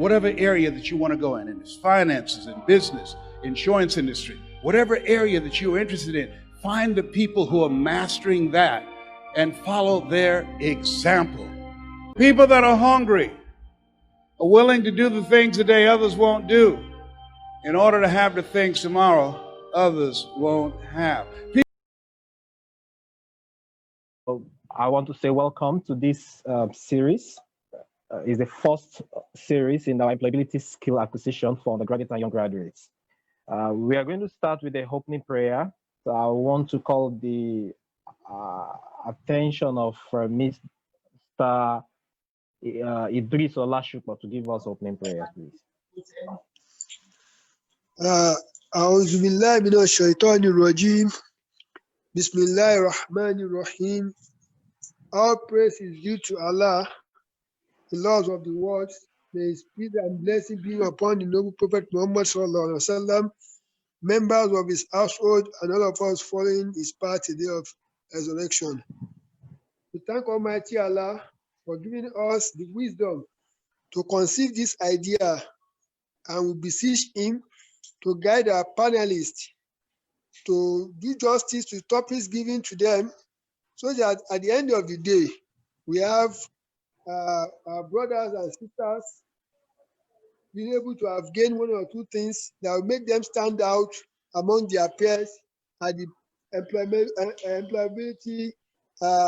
whatever area that you want to go in it's finances and business, insurance industry, whatever area that you're interested in, find the people who are mastering that and follow their example. People that are hungry are willing to do the things today others won't do in order to have the things tomorrow others won't have. I want to say welcome to this series. It's the first series in our employability skill acquisition for undergraduate and young graduates. We are going to start with the opening prayer. So I want to call the attention of Mr. Idris Olashukwu to give us opening prayer, please. أعوذ بالله من الشيطان الرجيم. بسم الله الرحمن الرحيم. All praise is due to Allah, the Lord of the world. May His peace and blessing be upon the noble Prophet Muhammad sallallahu alaihi wasallam, members of his household, and all of us following his path the day of resurrection. We thank Almighty Allah for giving us the wisdom to conceive this idea, and we beseech Him to guide our panelists to do justice to topics given to them, so that at the end of the day, we have our brothers and sisters being able to have gained one or two things that will make them stand out among their peers at the employability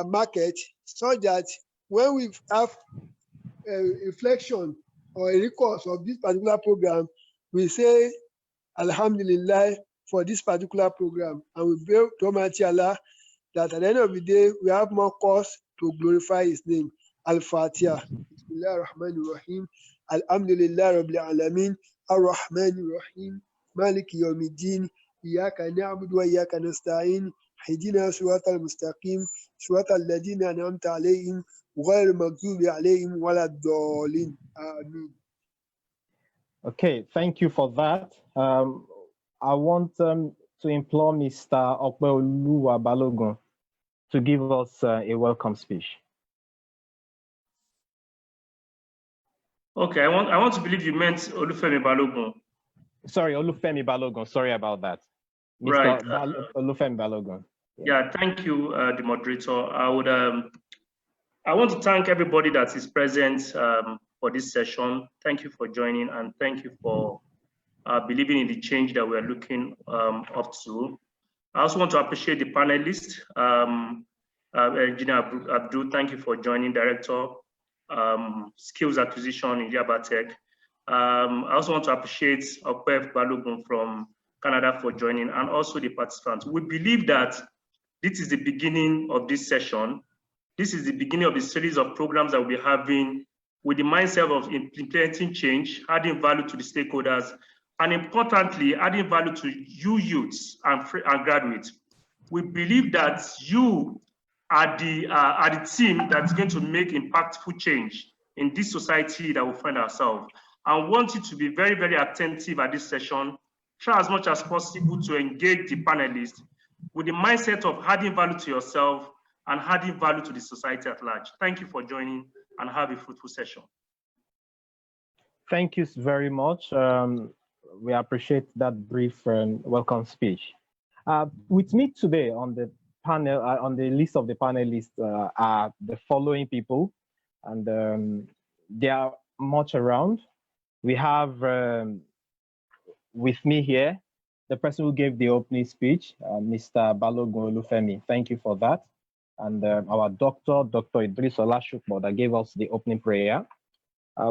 market, so that when we have a reflection or a recourse of this particular program, we say, Alhamdulillah for this particular program, and we pray to Almighty Allah that at the end of the day, we have more cause to glorify His name. Al-Fatiha. Bismillah ar-Rahman ar-Rahim. Alhamdulillah Rabbil Alameen. Ar-Rahman ar-Rahim. Maliki Yawmiddin. Iyaka na'budu wa iyaka nasta'in. Hidina surat al-Mustaqim. Surat al-Ladina an'amta alayhim. Ghayr al-Maghdubi alayhim wala ad-Dallin. Amen. Okay, thank you for that. I want to implore Mr. Okpeoluwa Balogun to give us a welcome speech. Okay, I want to believe you meant Olufemi Balogun. Sorry, Olufemi Balogun. Sorry about that. Mr. Right. Olufemi Balogun. Yeah, thank you, the moderator. I want to thank everybody that is present for this session. Thank you for joining, and thank you for believing in the change that we're looking up to. I also want to appreciate the panelists. Engineer Abdul, thank you for joining, Director, Skills Acquisition in Yaba Tech. I also want to appreciate Okpef Balogun from Canada for joining, and also the participants. We believe that this is the beginning of this session. This is the beginning of the series of programs that we'll be having with the mindset of implementing change, adding value to the stakeholders, and importantly, adding value to you youths and graduates. We believe that you are the team that's going to make impactful change in this society that we find ourselves. I want you to be very, very attentive at this session. Try as much as possible to engage the panelists with the mindset of adding value to yourself and adding value to the society at large. Thank you for joining, and have a fruitful session. Thank you very much. We appreciate that brief welcome speech. With me today on the panel, on the list of the panelists are the following people, and they are much around. We have with me here the person who gave the opening speech, Mr. Balogun Olufemi. Thank you for that. And our Dr. Idris Olashukwu, that gave us the opening prayer.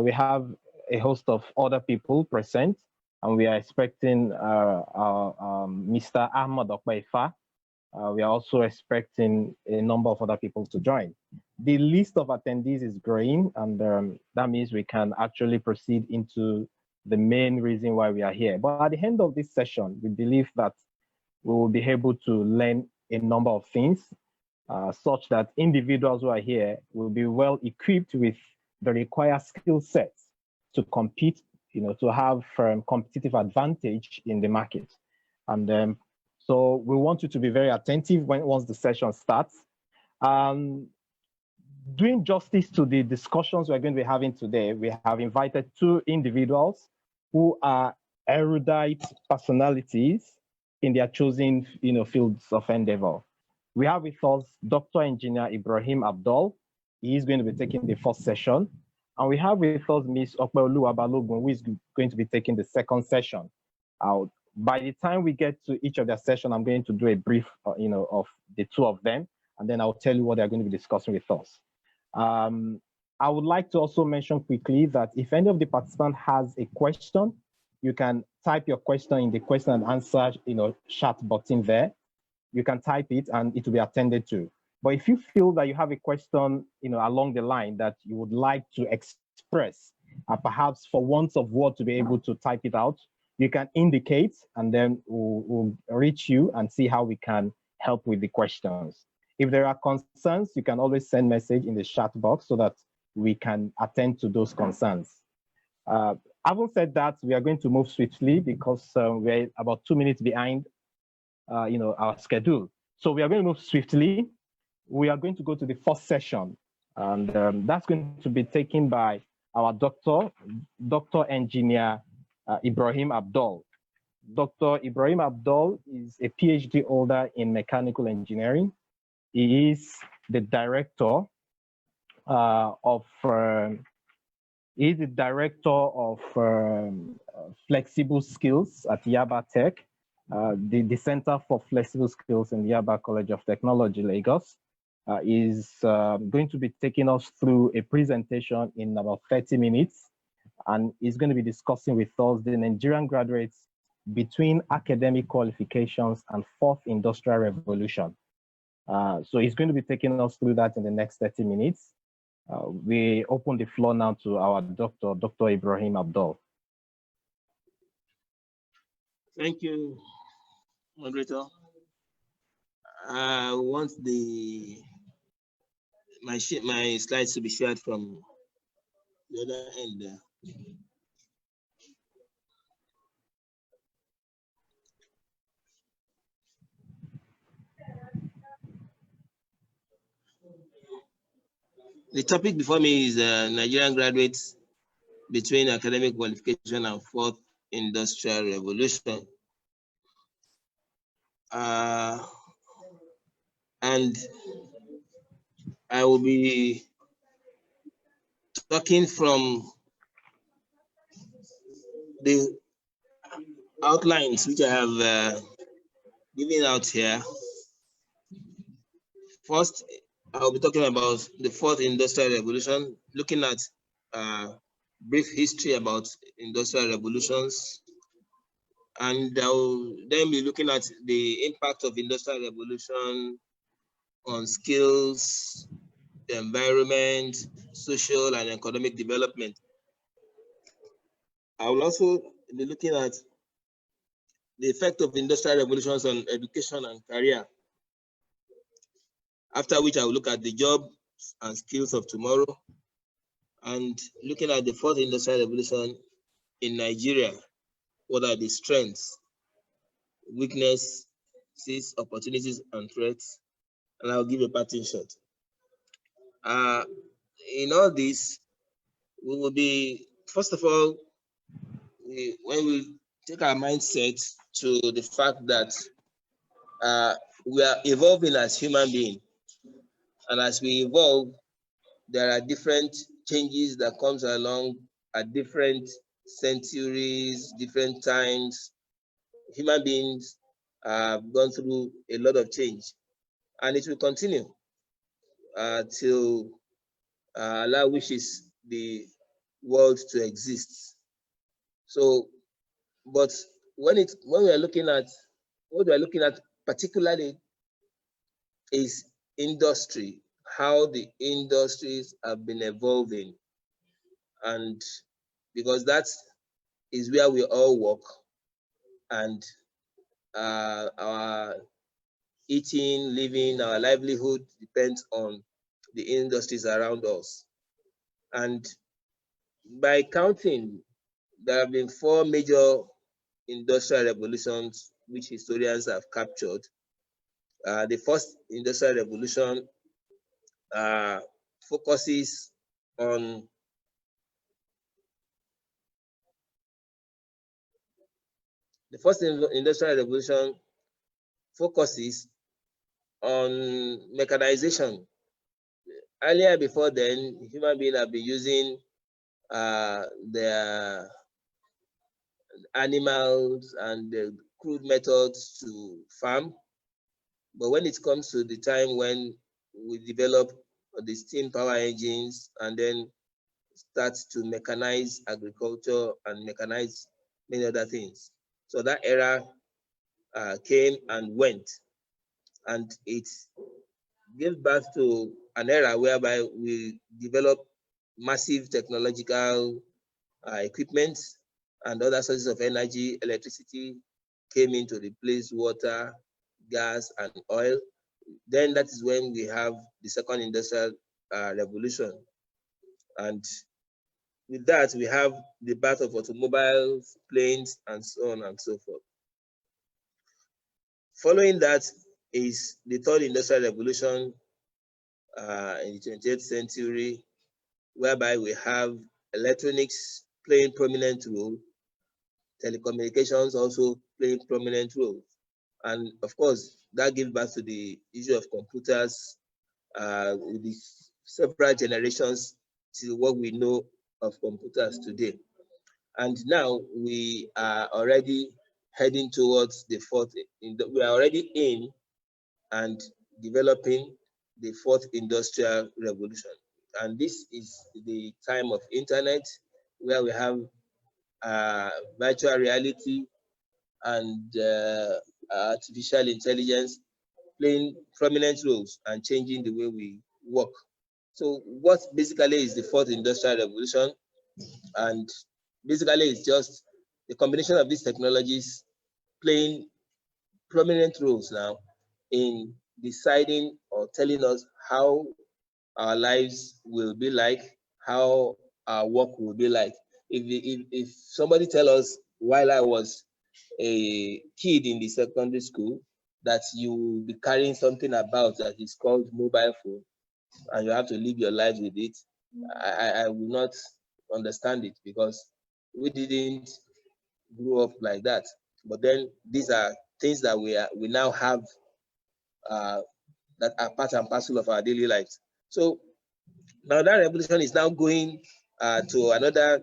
We have a host of other people present, and we are expecting Mr. Ahmad Okpeifa. We are also expecting a number of other people to join. The list of attendees is growing, and that means we can actually proceed into the main reason why we are here. But at the end of this session, we believe that we will be able to learn a number of things, such that individuals who are here will be well equipped with the required skill sets to compete, to have competitive advantage in the market. And so we want you to be very attentive once the session starts. doing justice to the discussions we're going to be having today, we have invited two individuals who are erudite personalities in their chosen fields of endeavor. We have with us Dr. Engineer Ibrahim Abdul. He is going to be taking the first session. And we have with us Ms. Opeoluwa Balogun, who is going to be taking the second session. By the time we get to each of their session, I'm going to do a brief of the two of them, and then I'll tell you what they're going to be discussing with us. I would like to also mention quickly that if any of the participants has a question, you can type your question in the question and answer chat button there. You can type it and it will be attended to. But if you feel that you have a question along the line that you would like to express, perhaps for want of word to be able to type it out, you can indicate, and then we'll reach you and see how we can help with the questions. If there are concerns, you can always send message in the chat box so that we can attend to those concerns. Having said that, we are going to move swiftly because we're about 2 minutes behind our schedule. So we are going to move swiftly. We are going to go to the first session, and that's going to be taken by our Dr. Engineer Ibrahim Abdul. Dr. Ibrahim Abdul is a PhD holder in mechanical engineering. He is the director of flexible skills at Yaba Tech, the Center for Flexible Skills in Yaba College of Technology, Lagos. Is going to be taking us through a presentation in about 30 minutes, and is going to be discussing with us the Nigerian graduates between academic qualifications and fourth industrial revolution. So he's going to be taking us through that in the next 30 minutes. We open the floor now to our Dr. Ibrahim Abdul. Thank you, moderator. I want my slides to be shared from the other end there. The topic before me is Nigerian graduates between academic qualification and fourth industrial revolution. And I will be talking from the outlines which I have given out here. First, I'll be talking about the fourth industrial revolution, looking at brief history about industrial revolutions. And I'll then be looking at the impact of industrial revolution on skills, the environment, social and economic development. I will also be looking at the effect of industrial revolutions on education and career. After which I will look at the jobs and skills of tomorrow, and looking at the fourth industrial revolution in Nigeria. What are the strengths, weaknesses, opportunities, and threats? And I'll give a parting shot. In all this, we will be, first of all, when we take our mindset to the fact that we are evolving as human beings. And as we evolve, there are different changes that comes along at different centuries, different times. Human beings have gone through a lot of change, and it will continue till Allah wishes the world to exist. So, but when we are looking at, what we are looking at particularly is industry, how the industries have been evolving. And because that is where we all work, and our eating, living, our livelihood depends on the industries around us. And by counting, there have been 4 major industrial revolutions which historians have captured. The first industrial revolution focuses on the first industrial revolution focuses on mechanization. Earlier, before then, human beings have been using their animals and the crude methods to farm. But when it comes to the time when we develop the steam power engines and then start to mechanize agriculture and mechanize many other things. So that era came and went, and it gave birth to an era whereby we developed massive technological equipment and other sources of energy. Electricity came in to replace water, gas, and oil. Then that is when we have the second industrial revolution. And with that, we have the birth of automobiles, planes, and so on and so forth. Following that is the third industrial revolution in the 20th century, whereby we have electronics playing prominent role, telecommunications also playing prominent role. And of course, that gives birth to the issue of computers with the several generations to what we know of computers today. And now we are already heading towards the fourth, we are already in and developing the fourth industrial revolution. And this is the time of internet, where we have virtual reality and artificial intelligence playing prominent roles and changing the way we work. So what basically is the fourth industrial revolution? And basically it's just the combination of these technologies playing prominent roles now in deciding or telling us how our lives will be like, how our work will be like. If somebody tell us while I was a kid in the secondary school that you will be carrying something about that is called mobile phone and you have to live your life with it, I will not understand it, because we didn't grow up like that. But then these are things that we now have that are part and parcel of our daily lives. So now that revolution is now going to another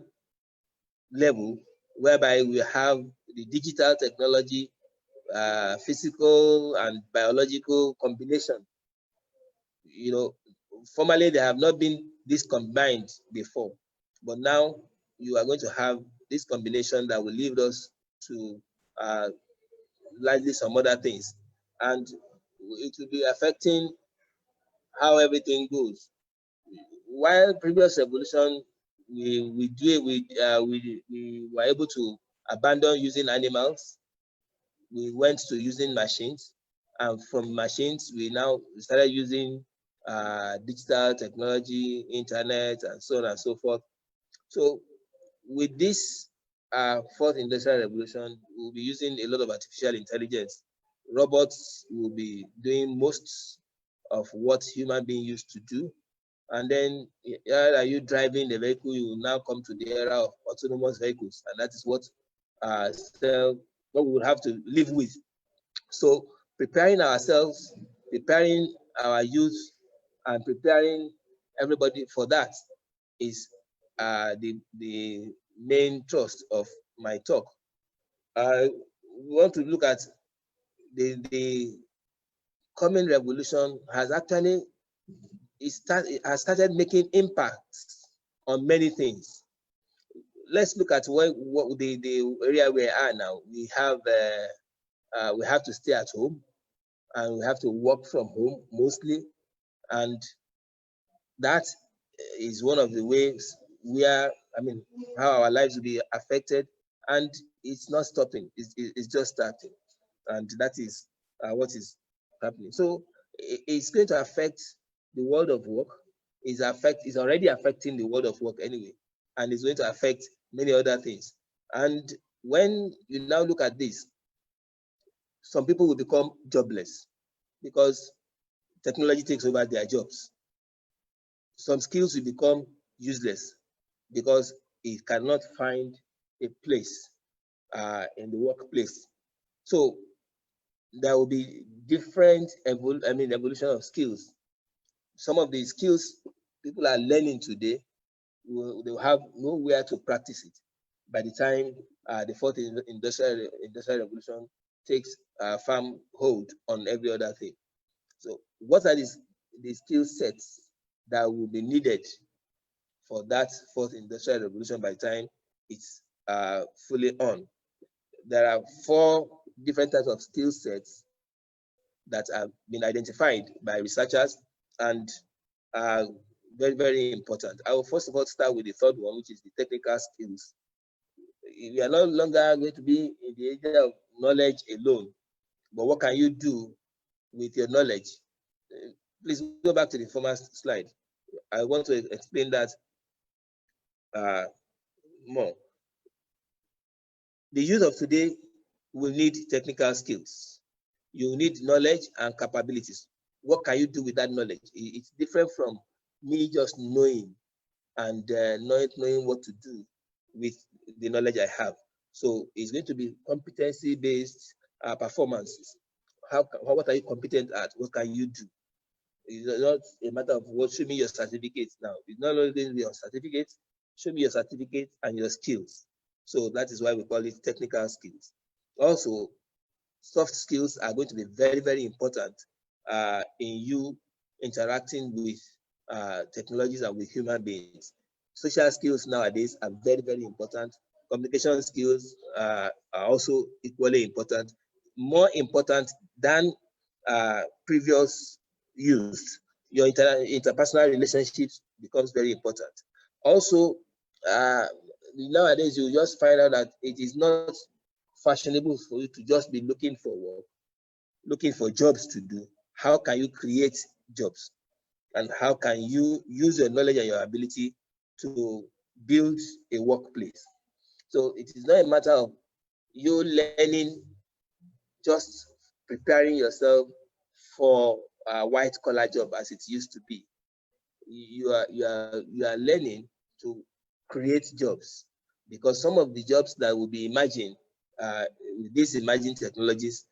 level, whereby we have the digital technology, physical and biological combination. You know, formerly they have not been this combined before, but now you are going to have this combination that will lead us to largely some other things, and it will be affecting how everything goes. While previous revolution, we were able to abandon using animals. We went to using machines, and from machines we now started using digital technology, internet, and so on and so forth. So with this fourth industrial revolution, we'll be using a lot of artificial intelligence. Robots will be doing most of what human beings used to do. And then are you driving the vehicle, you will now come to the era of autonomous vehicles. And that is what we will have to live with. So preparing ourselves, preparing our youth, and preparing everybody for that is the main thrust of my talk. We want to look at the coming revolution has actually has started making impacts on many things. Let's look at what the area we are now. We have to stay at home, and we have to work from home mostly, and that is one of the ways where, how our lives will be affected, and it's not stopping, it's just starting, and that is what is happening. So it's going to affect the world of work. It's already affecting the world of work anyway, and it's going to affect many other things. And when you now look at this, some people will become jobless because technology takes over their jobs. some skills will become useless because it cannot find a place in the workplace. So there will be different evolution of skills. Some of the skills people are learning today, they will have nowhere to practice it by the time the fourth industrial revolution takes firm hold on every other thing. So what are the skill sets that will be needed for that fourth industrial revolution by the time it's fully on? There are 4 different types of skill sets that have been identified by researchers and are very, very important. I will first of all start with the third one, which is the technical skills. We are no longer going to be in the area of knowledge alone, but what can you do with your knowledge? Please go back to the former slide. I want to explain that more. The youth of today will need technical skills. You need knowledge and capabilities. What can you do with that knowledge? It's different from me just knowing and not knowing what to do with the knowledge I have. So it's going to be competency-based performances. What are you competent at? What can you do? It's not a matter of what, show me your certificates now. It's not only going to be on certificates, show me your certificates and your skills. So that is why we call it technical skills. Also, soft skills are going to be very, very important in you interacting with technologies and with human beings. Social skills nowadays are very, very important. Communication skills are also equally important, more important than previous use. Your interpersonal relationships becomes very important. Also, nowadays you just find out that it is not fashionable for you to just be looking for work, looking for jobs to do. How can you create jobs? And how can you use your knowledge and your ability to build a workplace? So it is not a matter of you learning, just preparing yourself for a white collar job as it used to be. You are learning to create jobs, because some of the jobs that will be imagined with these emerging technologies,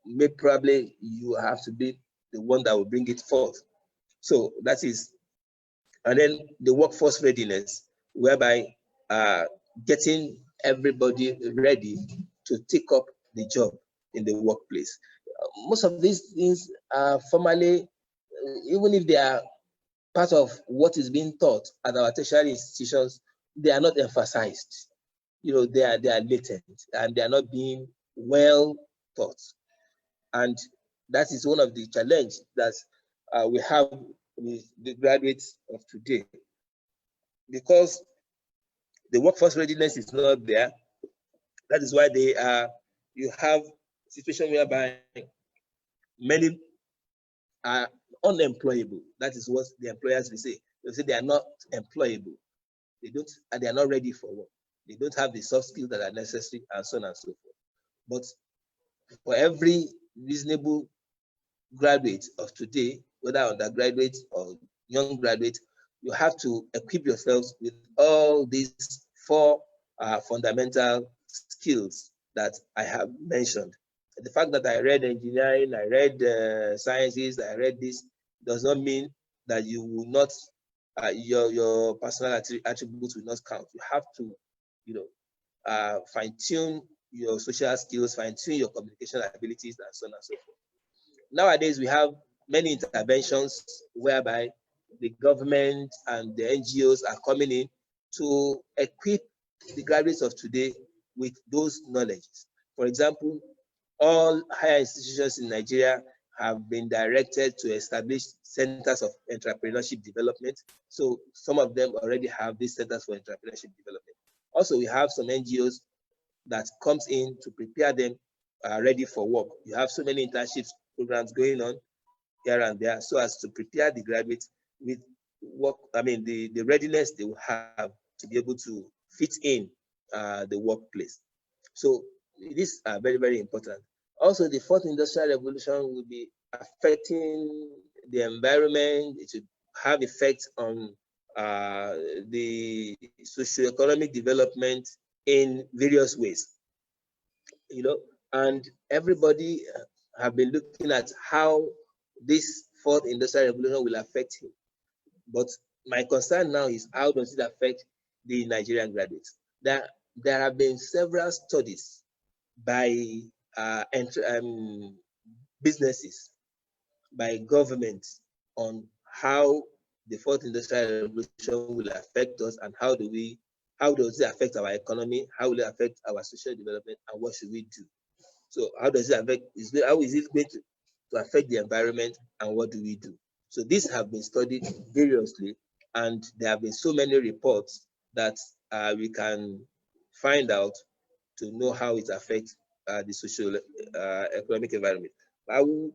may probably you have to be the one that will bring it forth. So that is, and then the workforce readiness, whereby getting everybody ready to take up the job in the workplace. Most of these things are formally, even if they are part of what is being taught at our tertiary institutions, they are not emphasized. They are latent and they are not being well taught. And that is one of the challenges that we have with the graduates of today, because the workforce readiness is not there. That is why you have a situation whereby many are unemployable. That is what the employers will say. They say they are not employable. They are not ready for work. They don't have the soft skills that are necessary, and so on and so forth. But for every reasonable graduate of today, whether undergraduate or young graduate, you have to equip yourselves with all these 4 fundamental skills that I have mentioned. The fact that I read engineering, I read sciences, I read this, does not mean that you will not, your personal attributes will not count. You have to, fine-tune your social skills, fine-tune your communication abilities, and so on and so forth. Nowadays, we have many interventions whereby the government and the NGOs are coming in to equip the graduates of today with those knowledges. For example, all higher institutions in Nigeria have been directed to establish centers of entrepreneurship development. So some of them already have these centers for entrepreneurship development. Also, we have some NGOs that comes in to prepare them ready for work. You have so many internships programs going on here and there, so as to prepare the graduates with work, the readiness they will have to be able to fit in the workplace. So these are very, very important. Also, the fourth industrial revolution will be affecting the environment. It will have effect on the socioeconomic development in various ways, and everybody have been looking at how this fourth industrial revolution will affect him. But my concern now is, how does it affect the Nigerian graduates? There have been several studies by businesses, by governments, on how the fourth industrial revolution will affect us, and how does it affect our economy, how will it affect our social development, and what should we do? So how does it affect, how is it going to affect the environment, and what do we do? So these have been studied variously, and there have been so many reports that we can find out to know how it affects the social economic environment. I will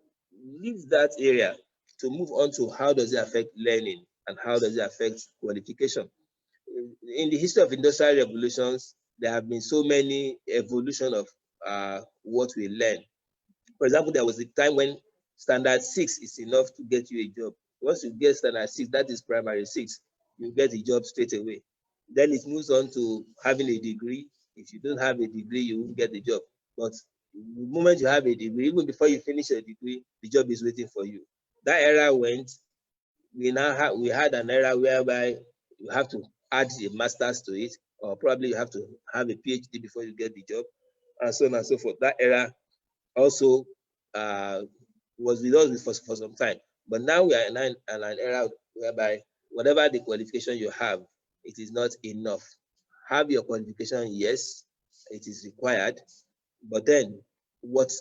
leave that area to move on to how does it affect learning, and how does it affect qualification. In the history of industrial revolutions, there have been so many evolution of what we learn. For example, there was a time when standard 6 is enough to get you a job. Once you get standard 6, that is primary 6, you get a job straight away. Then it moves on to having a degree. If you don't have a degree, you won't get a job. But the moment you have a degree, even before you finish a degree, the job is waiting for you. That era went. We had an era whereby you have to add a master's to it, or probably you have to have a PhD before you get the job, and so on and so forth. That era also was with us for some time. But now we are in an era whereby whatever the qualification you have, it is not enough. Have your qualification, yes, it is required, but then what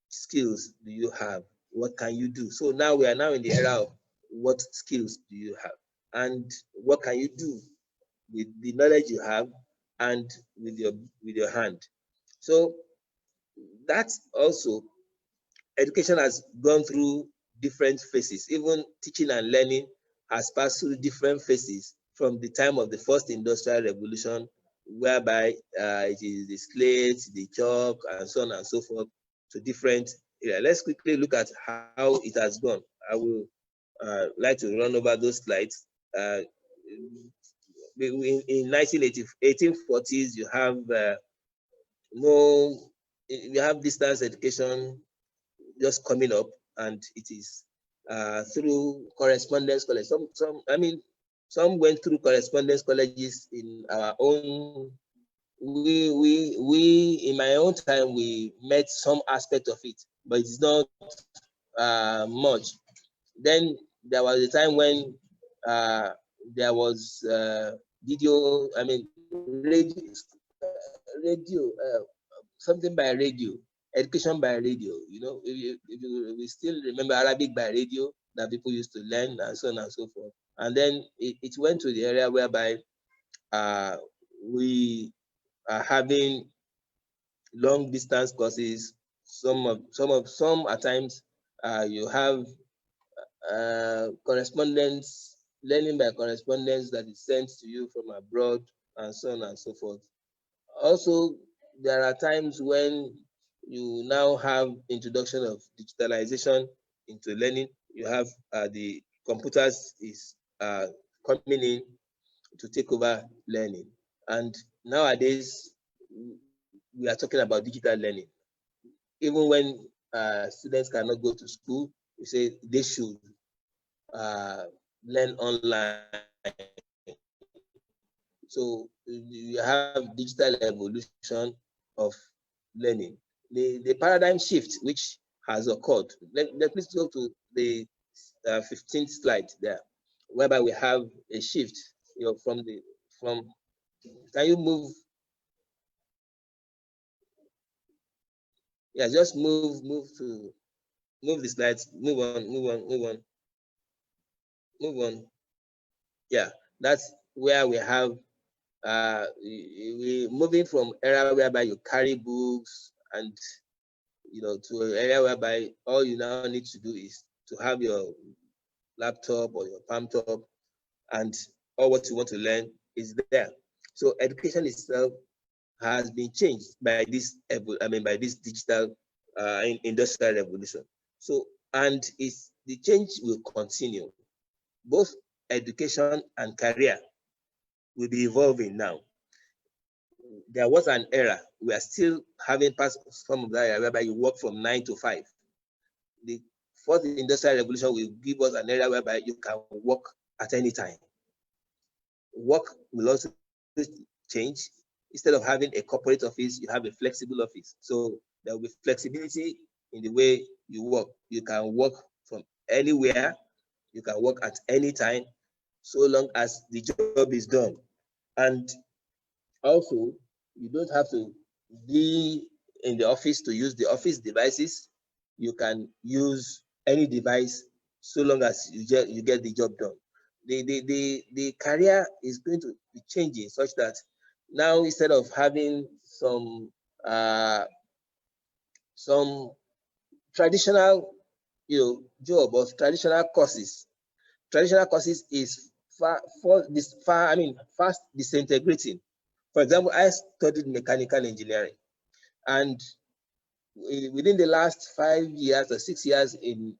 skills do you have? What can you do? So now we are now in the era of, what skills do you have? And what can you do with the knowledge you have and with your hand? So that's also, education has gone through different phases. Even teaching and learning has passed through different phases from the time of the first industrial revolution, whereby it is the slate, the chalk, and so on and so forth, to different areas. Let's quickly look at how it has gone. I will like to run over those slides. In 1840s, you have distance education just coming up, and it is through correspondence college. Some went through correspondence colleges in our own. We in my own time, we met some aspect of it, but it's not much. Then there was a time when there was video, radio, something by radio, education by radio. If we still remember Arabic by radio that people used to learn, and so on and so forth. And then it went to the area whereby we are having long distance courses. Some at times you have correspondence, learning by correspondence that is sent to you from abroad, and so on and so forth. Also, there are times when you now have introduction of digitalization into learning. You have the computers is coming in to take over learning. And nowadays, we are talking about digital learning. Even when students cannot go to school, we say they should learn online. So you have digital evolution of learning. The paradigm shift which has occurred. Let me go to the 15th slide there, whereby we have a shift. Can you move? Yeah, just move the slides. Move on. Yeah, that's where we have we moving from era whereby you carry books and to an area whereby all you now need to do is to have your laptop or your palm top, and all what you want to learn is there. So education itself has been changed by this digital industrial revolution. So, and the change will continue, both education and career will be evolving now. There was an era, we are still having past some of that era whereby you work from 9 to 5. The fourth industrial revolution will give us an era whereby you can work at any time. Work will also change. Instead of having a corporate office, you have a flexible office. So there will be flexibility in the way you work. You can work from anywhere. You can work at any time, so long as the job is done. And also, you don't have to be in the office to use the office devices. You can use any device so long as you get the job done. The career is going to be changing such that now, instead of having some traditional job or traditional courses is fast disintegrating. For example, I studied mechanical engineering, and within the last 5 years or 6 years in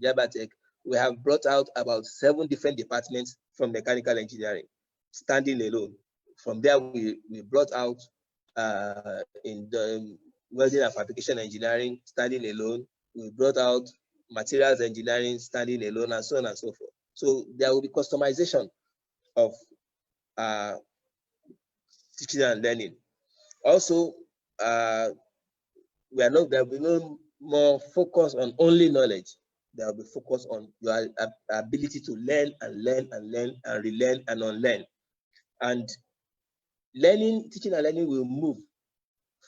Yabatech, we have brought out about 7 different departments from mechanical engineering, standing alone. From there, we brought out in the welding and fabrication engineering, standing alone. We brought out materials engineering, standing alone, and so on and so forth. So there will be customization of teaching and learning. Also, there will be no more focus on only knowledge. There will be focus on your ability to learn and learn and learn and relearn and unlearn. And teaching and learning will move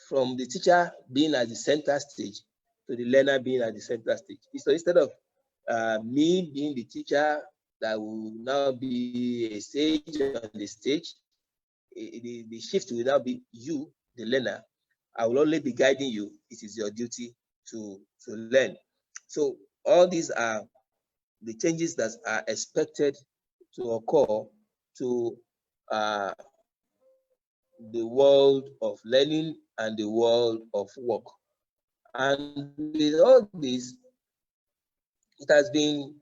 from the teacher being at the center stage to the learner being at the center stage. So instead of me being the teacher that will now be a sage on the stage, the shift will now be you, the learner. I will only be guiding you. It is your duty to learn. So all these are the changes that are expected to occur to the world of learning and the world of work. And with all this, it has been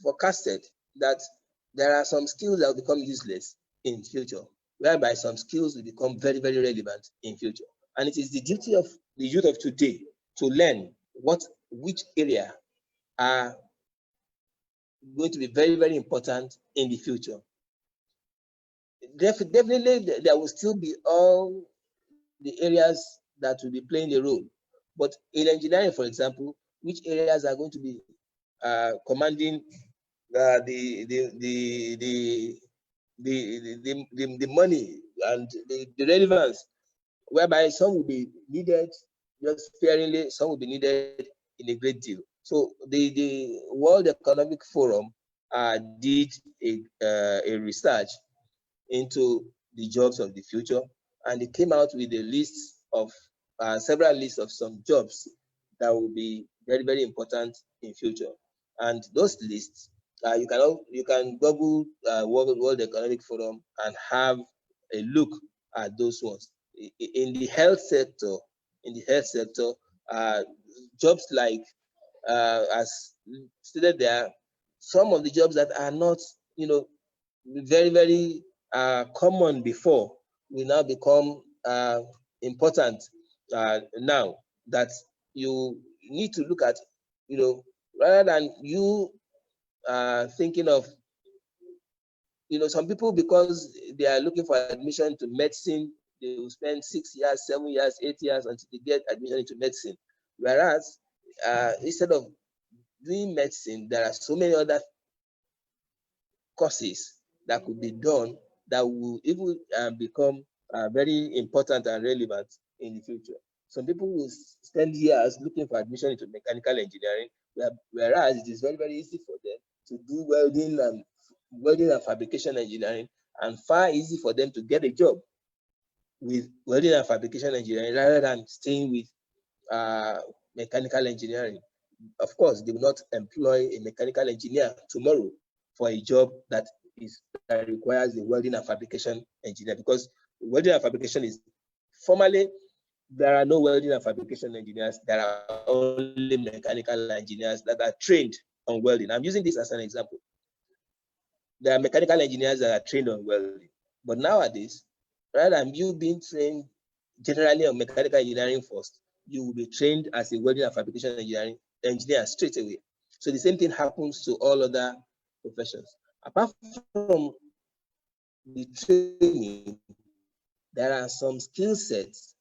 forecasted that there are some skills that will become useless in future, whereby some skills will become very, very relevant in future. And it is the duty of the youth of today to learn which area are going to be very, very important in the future. Definitely, there will still be all the areas that will be playing a role. But in engineering, for example, which areas are going to be commanding the money and the relevance, whereby some will be needed just sparingly, some will be needed in a great deal. So the World Economic Forum did a research into the jobs of the future, and it came out with a list of several lists of some jobs that will be very, very important in future. And those lists, you can Google World Economic Forum and have a look at those ones. In the health sector, jobs like as stated there, some of the jobs that are not, very, very common before will now become important now, that you need to look at, rather than you thinking of, some people, because they are looking for admission to medicine, they will spend 6 years, 7 years, 8 years until they get admission into medicine. Whereas instead of doing medicine, there are so many other courses that could be done that will even become very important and relevant in the future. Some people will spend years looking for admission into mechanical engineering, whereas it is very, very easy for them to do welding and fabrication engineering, and far easy for them to get a job with welding and fabrication engineering rather than staying with mechanical engineering. Of course, they will not employ a mechanical engineer tomorrow for a job that requires the welding and fabrication engineer, because welding and fabrication is formally, there are no welding and fabrication engineers. There are only mechanical engineers that are trained on welding. I'm using this as an example. There are mechanical engineers that are trained on welding, but nowadays, rather than you being trained generally on mechanical engineering first, you will be trained as a welding and fabrication engineer straight away. So the same thing happens to all other professions. Apart from the training, there are some skill sets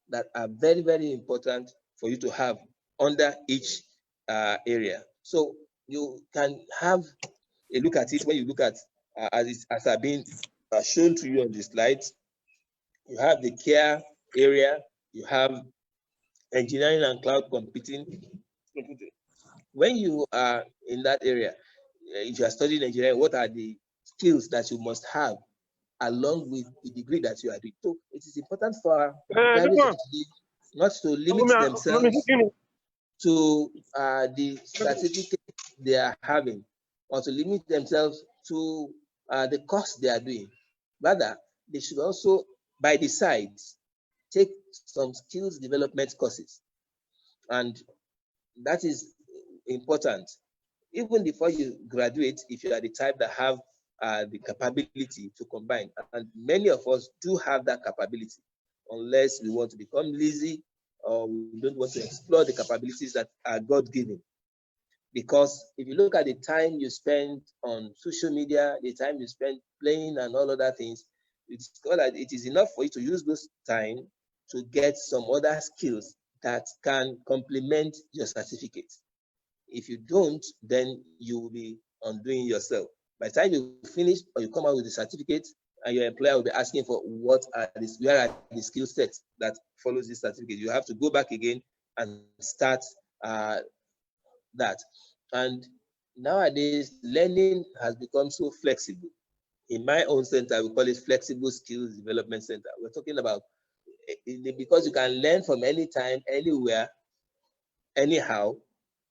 that are very, very important for you to have under each area. So you can have a look at it when you look at as have been shown to you on the slides. You have the care area, you have engineering and cloud computing. When you are in that area, if you are studying engineering, what are the skills that you must have along with the degree that you are doing? So it is important for graduates not to limit themselves to the certificate they are having, or to limit themselves to the course they are doing. Rather, they should also, by the sides, take some skills development courses. And that is important. Even before you graduate, if you are the type that have the capability to combine, and many of us do have that capability, unless we want to become lazy or we don't want to explore the capabilities that are God-given. Because if you look at the time you spend on social media, the time you spend playing and all other things, it's not that it is enough for you to use those time to get some other skills that can complement your certificate. If you don't, then you will be undoing yourself. By the time you finish or you come out with a certificate, and your employer will be asking for where are the skill sets that follows this certificate. You have to go back again and start that. And nowadays, learning has become so flexible. In my own center, we call it Flexible Skills Development Center. We're talking about because you can learn from any time, anywhere, anyhow.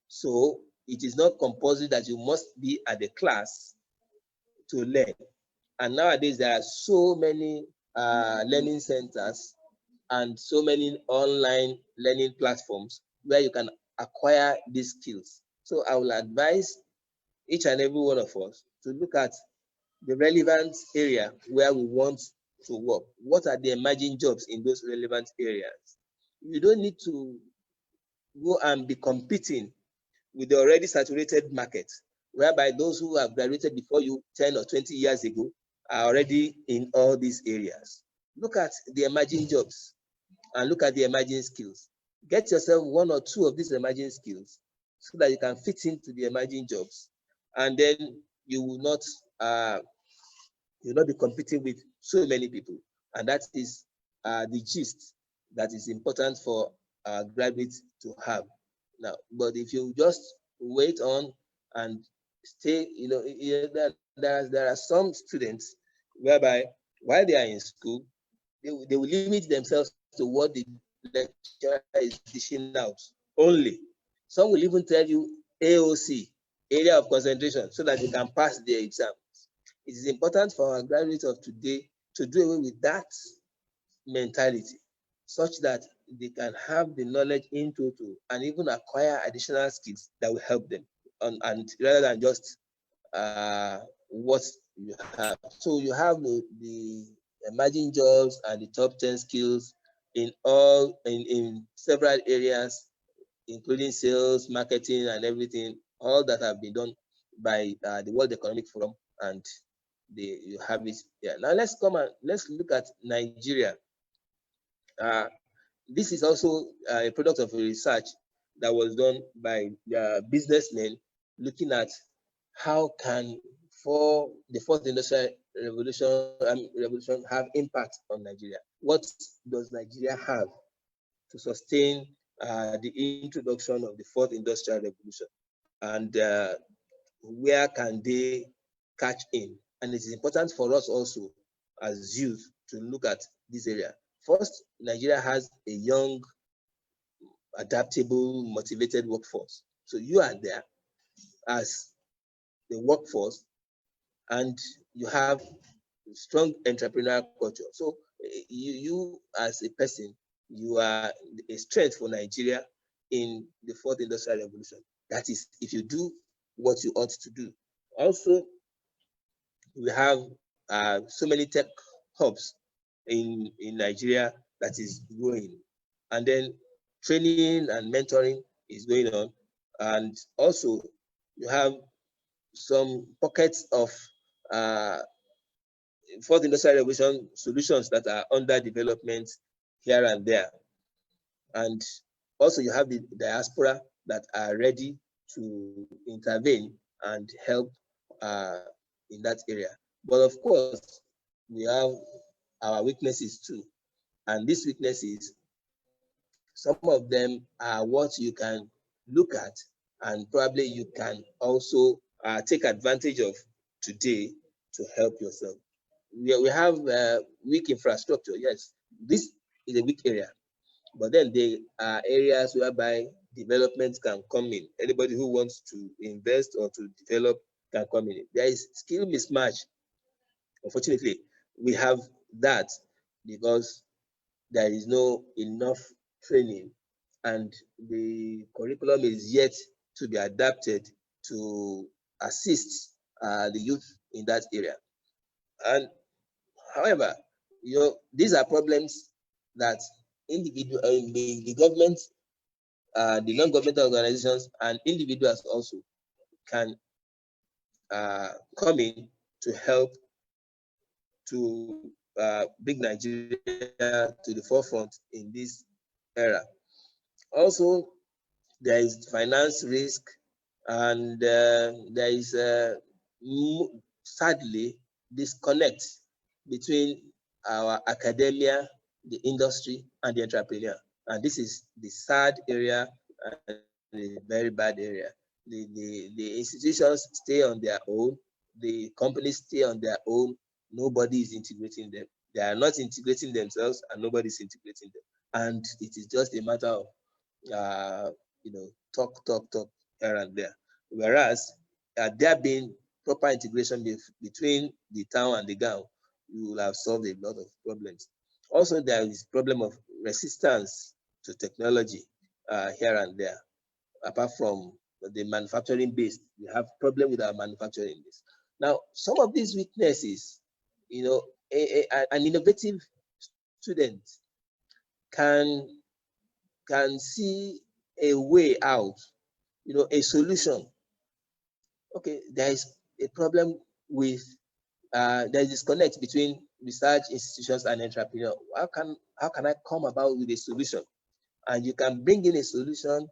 So it is not compulsory that you must be at the class to learn. And nowadays, there are so many learning centers and so many online learning platforms where you can acquire these skills. So I will advise each and every one of us to look at the relevant area where we want to work. What are the emerging jobs in those relevant areas? You don't need to go and be competing with the already saturated market, whereby those who have graduated before you 10 or 20 years ago are already in all these areas. Look at the emerging jobs and look at the emerging skills. Get yourself one or two of these emerging skills so that you can fit into the emerging jobs, and then you will not be competing with so many people. And that is the gist that is important for graduates to have now. But if you just wait on and stay, there are some students whereby while they are in school, they will limit themselves to what the lecturer is dishing out only. Some will even tell you AOC, area of concentration, so that they can pass their exams. It is important for our graduates of today to do away with that mentality, such that they can have the knowledge in total and even acquire additional skills that will help them, and rather than just what you have. So you have the emerging jobs and the top 10 skills in several areas, including sales, marketing, and everything, all that have been done by the World Economic Forum, and you have it here. Now let's look at Nigeria. This is also a product of a research that was done by businessmen looking at how can the fourth industrial revolution have impact on Nigeria. What does Nigeria have to sustain the introduction of the fourth industrial revolution, and where can they catch in? And it is important for us also as youth to look at this area. First, Nigeria has a young, adaptable, motivated workforce. So you are there as the workforce, and you have strong entrepreneurial culture. So you as a person, you are a strength for Nigeria in the fourth industrial revolution. That is, if you do what you ought to do. Also, we have so many tech hubs in Nigeria that is growing. And then training and mentoring is going on. And also, you have some pockets of fourth industrial revolution solutions that are under development here and there. And also you have the diaspora that are ready to intervene and help in that area. But of course, we have our weaknesses too. And these weaknesses, some of them are what you can look at and probably you can also take advantage of today to help yourself. We have weak infrastructure. Yes, this is a weak area, but then there are areas whereby development can come in. Anybody who wants to invest or to develop can come in. There is skill mismatch. Unfortunately, we have that because there is no enough training and the curriculum is yet to be adapted to assist the youth in that area. And however, these are problems that individual, the government, the non-governmental organizations, and individuals also can come in to help to bring Nigeria to the forefront in this era. Also, there is finance risk, and there is sadly disconnect between our academia, the industry, and the entrepreneur. And this is the sad area and the very bad area. The institutions stay on their own, the companies stay on their own, nobody is integrating them. They are not integrating themselves and nobody is integrating them. And it is just a matter of talk here and there. Whereas there being proper integration between the town and the gown, you will have solved a lot of problems. Also, there is problem of resistance to technology here and there. Apart from the manufacturing base, we have problem with our manufacturing base. Now, some of these weaknesses, an innovative student can see a way out, a solution. Okay, there is a problem with there is disconnect between research institutions and entrepreneur. How can I come about with a solution? And you can bring in a solution,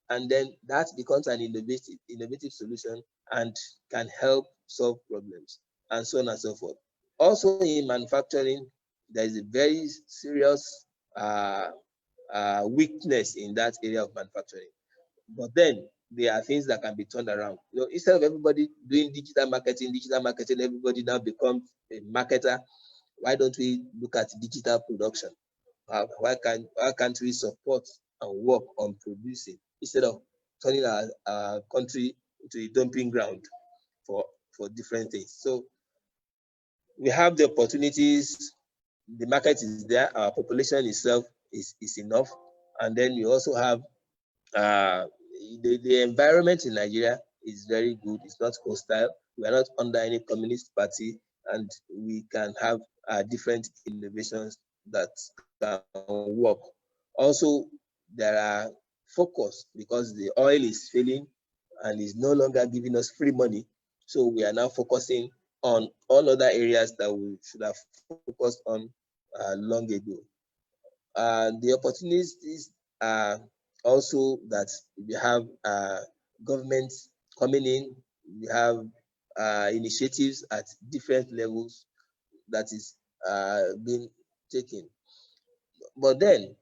and then that becomes an innovative solution and can help solve problems, and so on and so forth. Also, in manufacturing, there is a very serious weakness in that area of manufacturing. But then there are things that can be turned around. Instead of everybody doing digital marketing, everybody now becomes a marketer. Why don't we look at digital production? Why can't we support and work on producing instead of turning our country into a dumping ground for different things? So we have the opportunities, the market is there, our population itself is enough, and then you also have the environment in Nigeria is very good. It's not hostile. We are not under any communist party, and we can have different innovations that can work. Also, there are focus because the oil is failing and is no longer giving us free money. So we are now focusing on all other areas that we should have focused on long ago. The opportunities are also that we have governments coming in, we have initiatives at different levels that is being taken. But then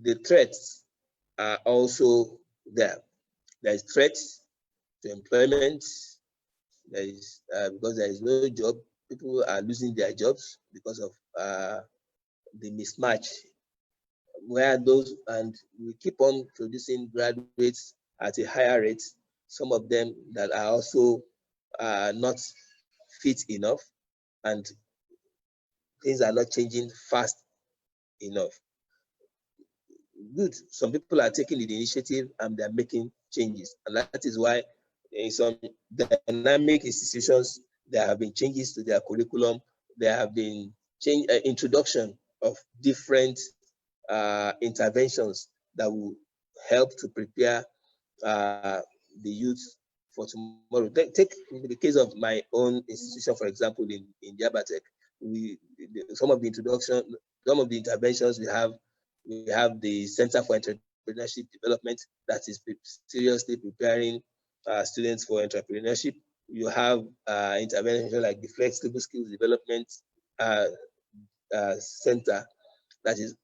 the threats are also there. There is threats to employment. There is because there is no job, people are losing their jobs because of the mismatch. Where those, and we keep on producing graduates at a higher rate, some of them that are also not fit enough, and things are not changing fast enough. Good, some people are taking the initiative and they're making changes, and that is why In some dynamic institutions, there have been changes to their curriculum. There have been introduction of different interventions that will help to prepare the youth for tomorrow. Take the case of my own institution, for example, in Yabatek. Some of the interventions we have the Center for Entrepreneurship Development that is seriously preparing students for entrepreneurship. You have interventions like the Flexible Skills Development Center that is,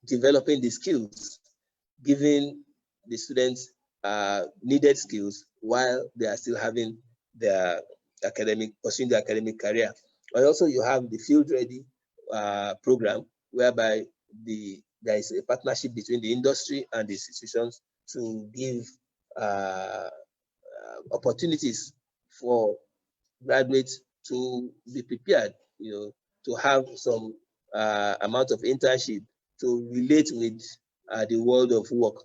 developing the skills, giving the students needed skills while they are still having their pursuing their academic career. And also you have the Field Ready program, whereby there is a partnership between the industry and the institutions to give opportunities for graduates to be prepared, to have some amount of internship to relate with the world of work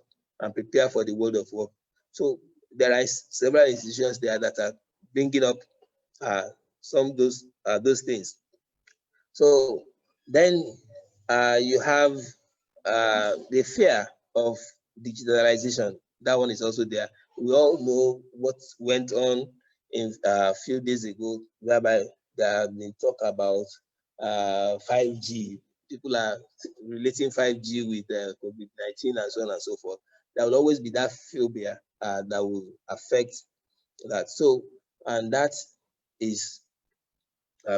and prepare for the world of work. So there are several institutions there that are bringing up some of those things. So then you have the fear of digitalization. That one is also there. We all know what went on in a few days ago, whereby there have been talk about 5G. People are relating 5G with COVID-19 and so on and so forth. There will always be that phobia that will affect that. So, and that is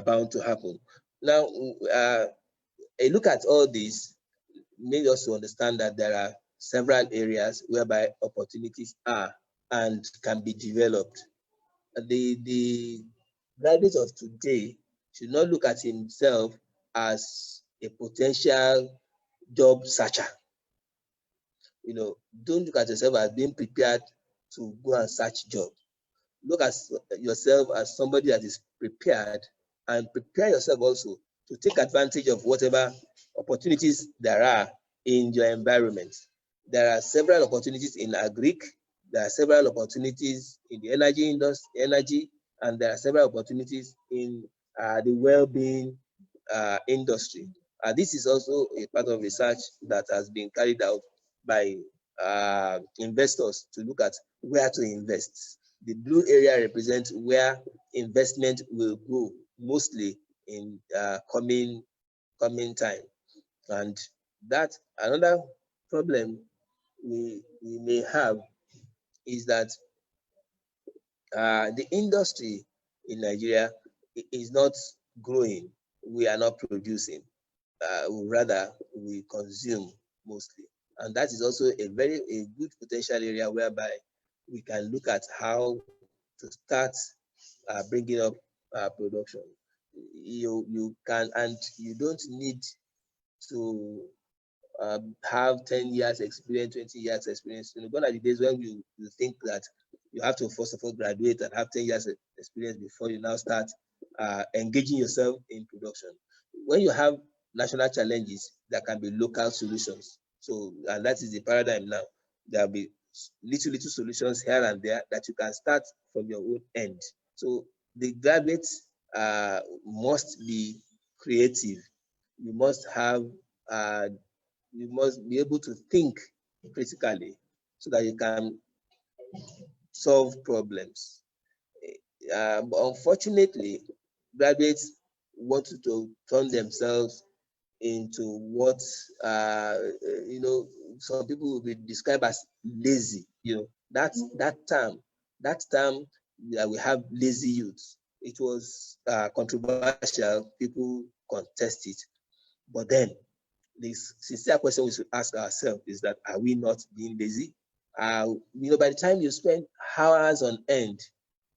bound to happen. Now, a look at all this made us to understand that there are several areas whereby opportunities are and can be developed. The graduate of today should not look at himself as a potential job searcher. Don't look at yourself as being prepared to go and search job. Look at yourself as somebody that is prepared, and prepare yourself also to take advantage of whatever opportunities there are in your environment. There are several opportunities in agric, there are several opportunities in the energy industry, and there are several opportunities in the well-being industry. This is also a part of research that has been carried out by investors to look at where to invest. The blue area represents where investment will go mostly in coming time. And that another problem we may have is that the industry in Nigeria is not growing. We are not producing. Rather, we consume mostly. And that is also a good potential area whereby we can look at how to start bringing up production. You can, and you don't need to have 10 years experience, 20 years experience. Gone are the days when you think that you have to first of all graduate and have 10 years experience before you now start engaging yourself in production. When you have national challenges, there can be local solutions. So, and that is the paradigm now. There will be little solutions here and there that you can start from your own end. So the graduates must be creative. You must have you must be able to think critically so that you can solve problems. Unfortunately, graduates want to turn themselves into what some people will be described as lazy. That term that we have lazy youth. It was controversial. People contest it, but then the sincere question we should ask ourselves is that, are we not being lazy? By the time you spend hours on end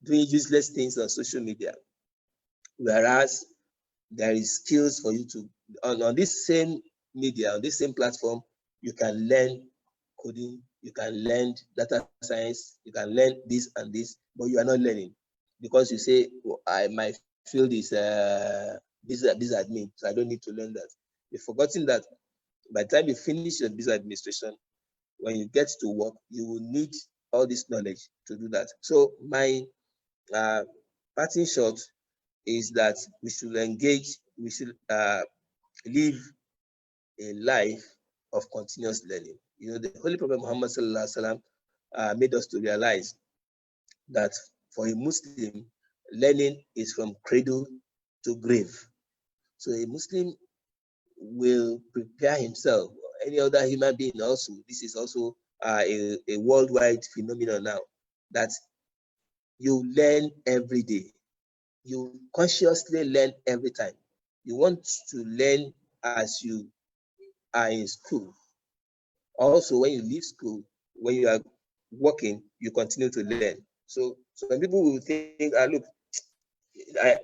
doing useless things on social media, whereas there is skills for you to, on this same media, on this same platform, you can learn coding, you can learn data science, you can learn this and this, but you are not learning because you say, my field is business admin, so I don't need to learn that. You've forgotten that by the time you finish your business administration, when you get to work, you will need all this knowledge to do that. So my parting shot is that we should engage, we should live a life of continuous learning. You know, the Holy Prophet Muhammad Sallallahu Alaihi Wasallam made us to realize that for a Muslim, learning is from cradle to grave. So a Muslim will prepare himself, any other human being also. This is also a worldwide phenomenon now, that you learn every day. You consciously learn every time. You want to learn as you are in school. Also, when you leave school, when you are working, you continue to learn. So some people will think, look,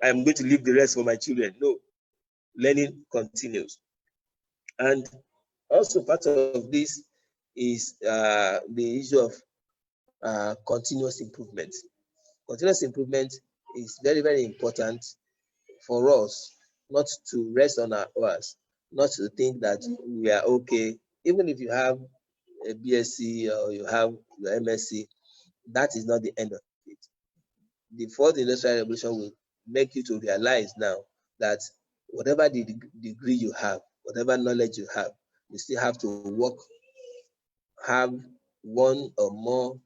I'm going to leave the rest for my children. No, learning continues. And also part of this is the issue of continuous improvement. Continuous improvement is very, very important for us not to rest on our oars, not to think that we are okay. Even if you have a BSc or you have your MSc, that is not the end of it. The fourth industrial revolution will make you to realize now that whatever the degree you have, whatever knowledge you have, you still have to work, have one or more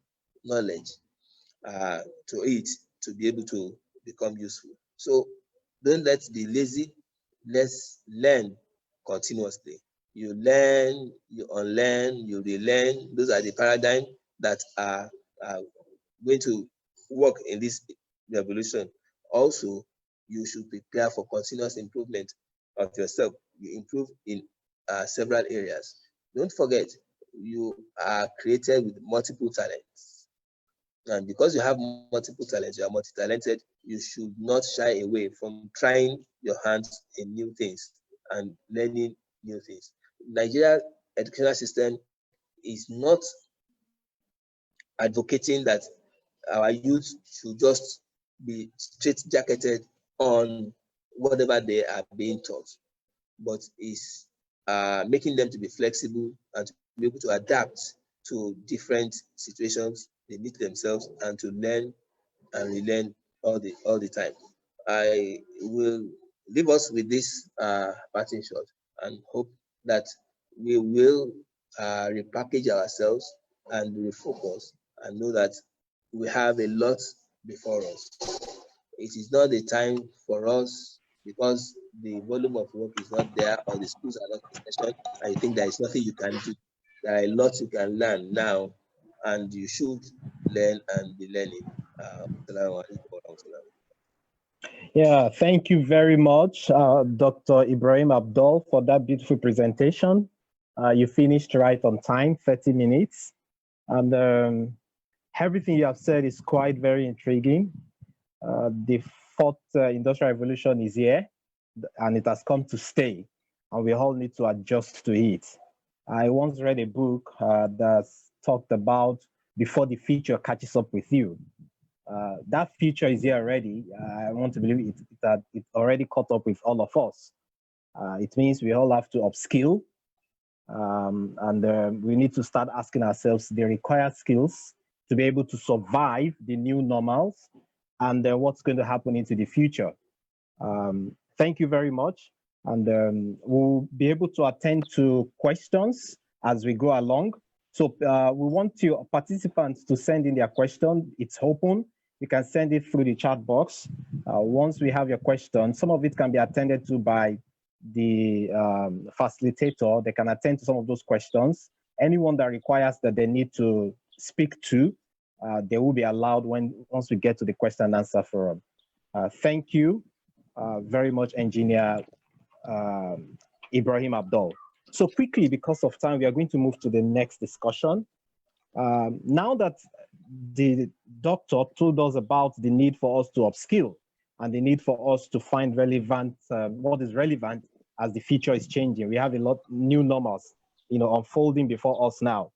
knowledge to it to be able to become useful. So don't let's be lazy. Let's learn continuously. You learn, you unlearn, you relearn. Those are the paradigms that are going to work in this revolution. Also, you should prepare for continuous improvement of yourself. You improve in several areas. Don't forget, you are created with multiple talents. And because you have multiple talents, you are multi-talented, you should not shy away from trying your hands in new things and learning new things. Nigeria educational system is not advocating that our youth should just be straight-jacketed on whatever they are being taught, but is making them to be flexible and to be able to adapt to different situations they meet themselves and to learn and relearn all the time. I will leave us with this parting shot and hope that we will repackage ourselves and refocus and know that we have a lot before us. It is not the time for us because the volume of work is not there or the schools are not in session and you think there is nothing you can do. There are a lot you can learn now and you should learn and be learning. Yeah, thank you very much, Dr. Ibrahim Abdul, for that beautiful presentation. You finished right on time, 30 minutes. And everything you have said is quite very intriguing. The fourth industrial revolution is here, and it has come to stay, and we all need to adjust to it. I once read a book that talked about before the future catches up with you. That future is here already. I want to believe it already caught up with all of us. It means we all have to upskill, and we need to start asking ourselves the required skills to be able to survive the new normals and what's going to happen into the future. Thank you very much. And we'll be able to attend to questions as we go along. So we want your participants to send in their question. It's open. You can send it through the chat box. Once we have your question, some of it can be attended to by the facilitator. They can attend to some of those questions. Anyone that requires that they need to speak to, they will be allowed once we get to the question and answer forum. Thank you very much, Engineer Ibrahim Abdul. So quickly, because of time, we are going to move to the next discussion. Now that the doctor told us about the need for us to upskill and the need for us to find relevant, what is relevant as the future is changing. We have a lot new normals, unfolding before us now.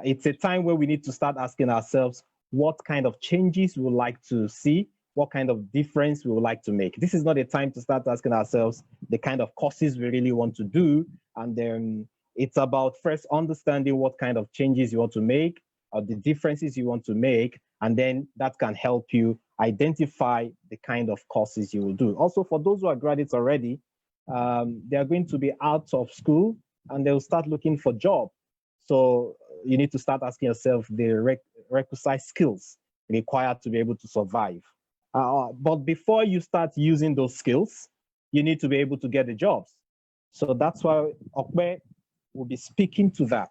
It's a time where we need to start asking ourselves what kind of changes we would like to see, what kind of difference we would like to make. This is not a time to start asking ourselves the kind of courses we really want to do. And then it's about first understanding what kind of changes you want to make, the differences you want to make, and then that can help you identify the kind of courses you will do. Also, for those who are graduates already, they are going to be out of school and they'll start looking for job. So you need to start asking yourself the requisite skills required to be able to survive. But before you start using those skills, you need to be able to get the jobs. So that's why Okpe will be speaking to that.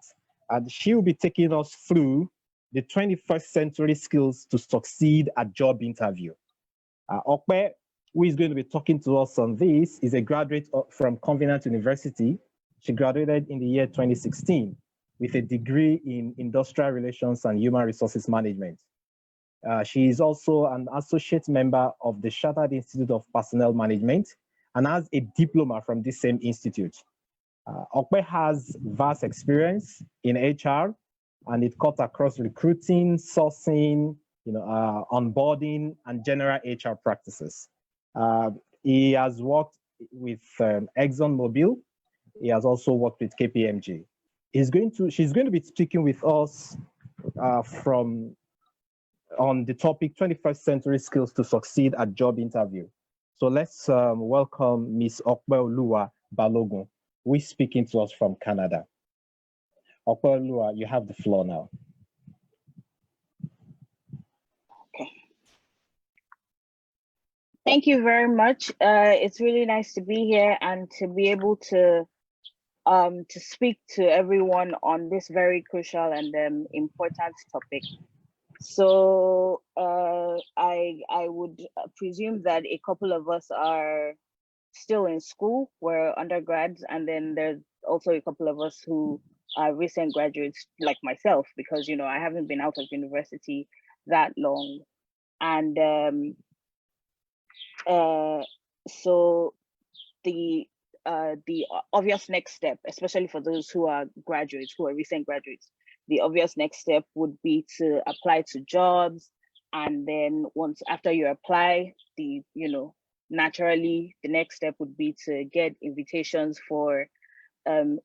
And she will be taking us through the 21st century skills to succeed at job interview. Okpe, who is going to be talking to us on this, is a graduate from Covenant University. She graduated in the year 2016 with a degree in industrial relations and human resources management. She is also an associate member of the Chartered Institute of Personnel Management and has a diploma from this same institute. Okpe has vast experience in HR, and it cuts across recruiting, sourcing, onboarding, and general HR practices. He has worked with ExxonMobil. He has also worked with KPMG. She's going to be speaking with us on the topic 21st century skills to succeed at job interview. So let's welcome Ms. Okpeoluwa Balogun, who is speaking to us from Canada. Okpeoluwa, you have the floor now. Okay. Thank you very much. It's really nice to be here and to be able to speak to everyone on this very crucial and important topic. So I would presume that a couple of us are still in school, we're undergrads, and then there's also a couple of us who are recent graduates like myself, because I haven't been out of university that long. And so the obvious next step, especially for those who are graduates, who are recent graduates, the obvious next step would be to apply to jobs. And then after you apply, naturally, the next step would be to get invitations for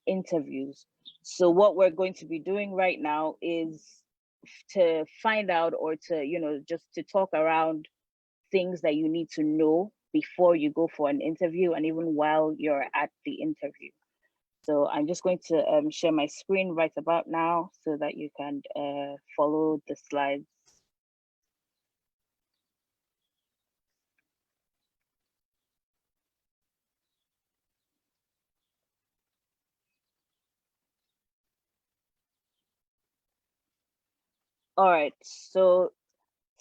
interviews. So what we're going to be doing right now is to find out, or to, just to talk around things that you need to know before you go for an interview and even while you're at the interview. So I'm just going to share my screen right about now so that you can follow the slides. All right, so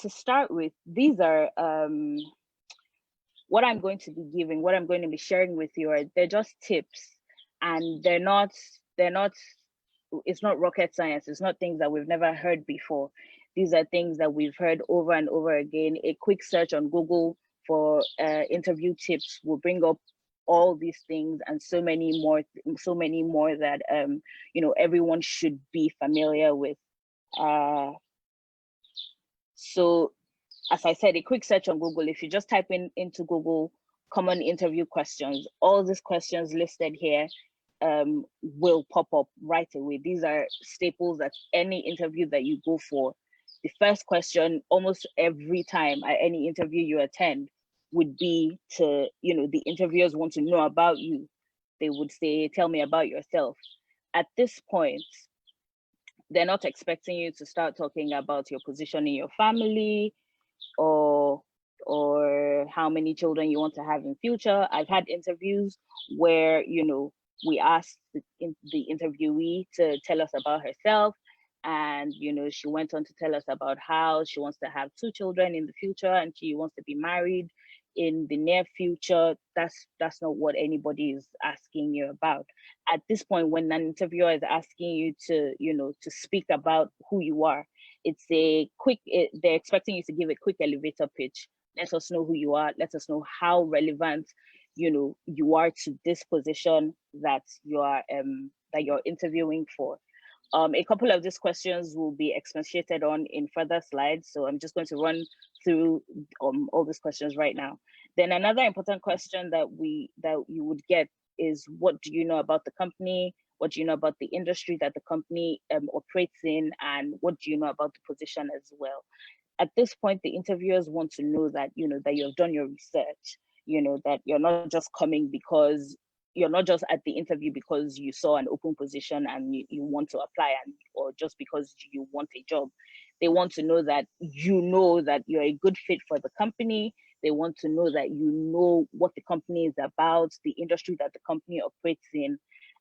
to start with, these are what I'm going to be giving, what I'm going to be sharing with you they're just tips, and they're not, it's not rocket science. It's not things that we've never heard before. These are things that we've heard over and over again. A quick search on Google for interview tips will bring up all these things and so many more that everyone should be familiar with. So as I said, a quick search on Google, if you just type into Google common interview questions, all these questions listed here will pop up right away. These are staples at any interview that you go for. The first question almost every time at any interview you attend would be to, the interviewers want to know about you. They would say, tell me about yourself. At this point, they're not expecting you to start talking about your position in your family or how many children you want to have in future. I've had interviews where, we asked the interviewee to tell us about herself, and she went on to tell us about how she wants to have 2 children in the future and she wants to be married in the near future. That's not what anybody is asking you about. At this point, when an interviewer is asking you to to speak about who you are, it's a quick, they're expecting you to give a quick elevator pitch. Let us know who you are. Let us know how relevant you are to this position that you're interviewing for. A couple of these questions will be expatiated on in further slides, so I'm just going to run through all these questions right now. Then another important question that you would get is, what do you know about the company? what do you know about the industry that the company operates in, and what do you know about the position as well. At this point, the interviewers want to know that, that you've done your research, that you're not just coming because you're not just at the interview because you saw an open position and you want to apply, or just because you want a job. They want to know that you're a good fit for the company. They want to know that you know what the company is about, the industry that the company operates in.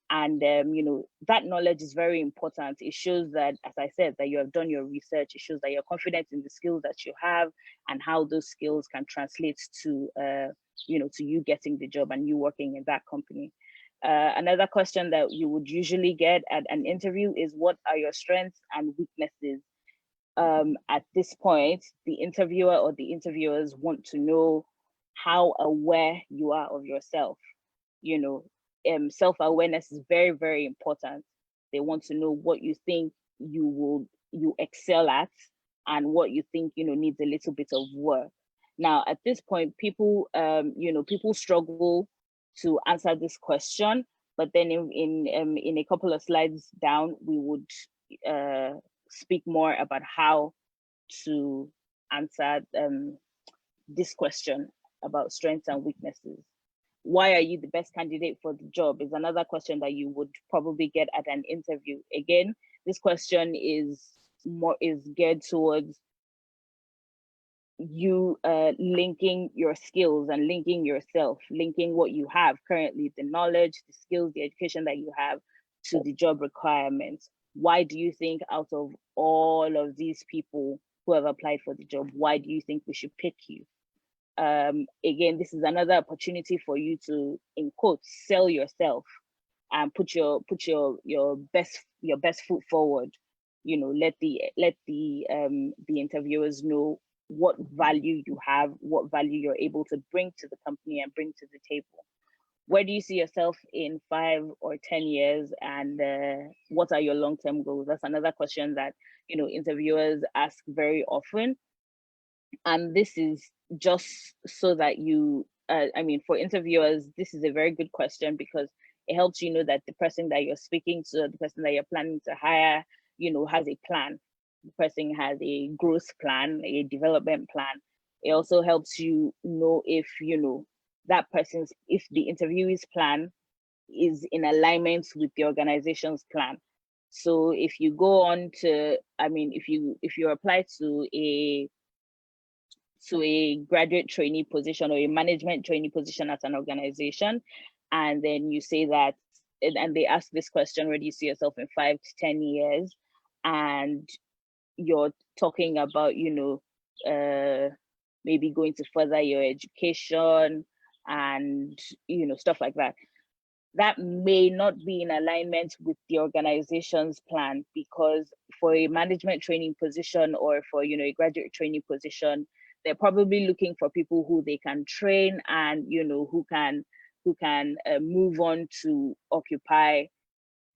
And that knowledge is very important. It shows that, as I said, that you have done your research. It shows that you're confident in the skills that you have and how those skills can translate to to you getting the job and you working in that company. Another question that you would usually get at an interview is, what are your strengths and weaknesses? At this point, the interviewer or the interviewers want to know how aware you are of yourself. Self-awareness is very, very important. They want to know what you think you excel at, and what you think needs a little bit of work. Now, at this point, people struggle to answer this question, but then in a couple of slides down, we would speak more about how to answer this question about strengths and weaknesses. Why are you the best candidate for the job is another question that you would probably get at an interview. Again, this question is geared towards you linking your skills and linking yourself, linking what you have currently, the knowledge, the skills, the education that you have, to the job requirements. Why do you think, out of all of these people who have applied for the job, why do you think we should pick you? Again, this is another opportunity for you to, in quotes, sell yourself and put your best foot forward. Let the interviewers know what value you have, what value you're able to bring to the company and bring to the table. Where do you see yourself in 5 or 10 years, and what are your long-term goals? That's another question that interviewers ask very often. And this is just so that for interviewers, this is a very good question, because it helps you know that the person that you're speaking to, the person that you're planning to hire, has a plan. The person has a growth plan, a development plan. It also helps you know if, if the interviewee's plan is in alignment with the organization's plan. So if you go on to, if you apply to a graduate trainee position or a management trainee position at an organization, and then you say that, and they ask this question, where do you see yourself in 5 to 10 years? And you're talking about, maybe going to further your education and, stuff like that. That may not be in alignment with the organization's plan, because for a management training position or for, a graduate training position, they're probably looking for people who they can train and, who can move on to occupy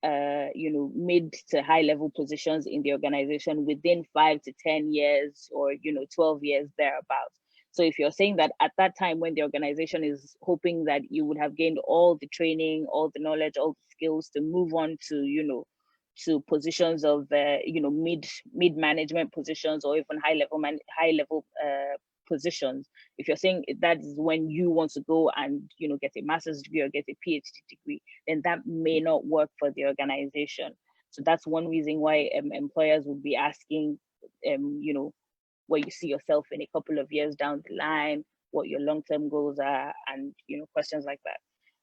mid to high level positions in the organization within 5 to 10 years or 12 years thereabouts. So if you're saying that at that time, when the organization is hoping that you would have gained all the training, all the knowledge, all the skills to move on to to positions of mid management positions, or even high level positions, if you're saying that is when you want to go and get a master's degree or get a PhD degree, then that may not work for the organization. So that's one reason why employers would be asking where you see yourself in a couple of years down the line, what your long-term goals are, and questions like that.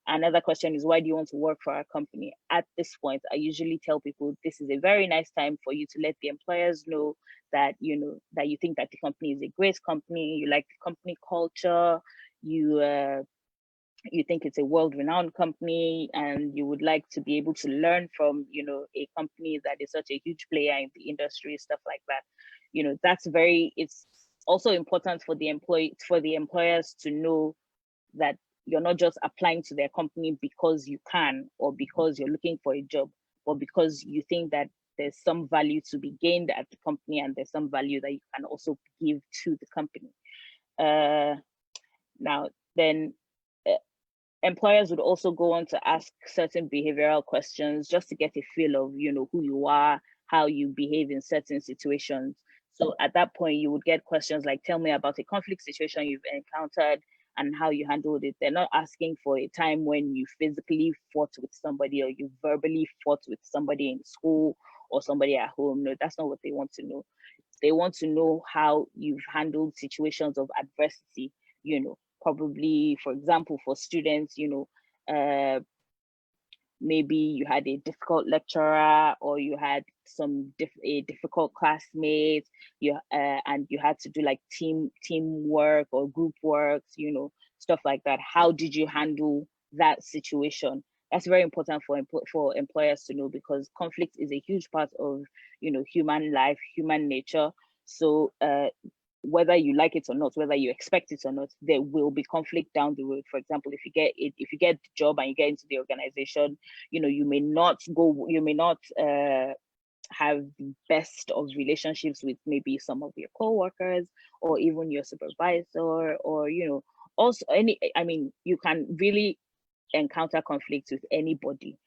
Another question is, why do you want to work for our company? At this point, I usually tell people this is a very nice time for you to let the employers know that that you think that the company is a great company, you like the company culture, you think it's a world-renowned company, and you would like to be able to learn from a company that is such a huge player in the industry, stuff like that. It's also important for the employers to know that you're not just applying to their company because you can, or because you're looking for a job, but because you think that there's some value to be gained at the company, and there's some value that you can also give to the company. Now, then employers would also go on to ask certain behavioral questions just to get a feel of, who you are, how you behave in certain situations. So at that point, you would get questions like, tell me about a conflict situation you've encountered and how you handled it. They're not asking for a time when you physically fought with somebody or you verbally fought with somebody in school or somebody at home. No, that's not what they want to know. They want to know how you've handled situations of adversity, probably, for example, for students, maybe you had a difficult lecturer or you had a difficult classmate, and you had to do like teamwork or group works, stuff like that. How did you handle that situation? That's very important for employers to know, because conflict is a huge part of human life, human nature. So whether you like it or not, whether you expect it or not, there will be conflict down the road. For example, if you get the job and you get into the organization, you may not have the best of relationships with maybe some of your co-workers or even your supervisor, or also you can really encounter conflicts with anybody,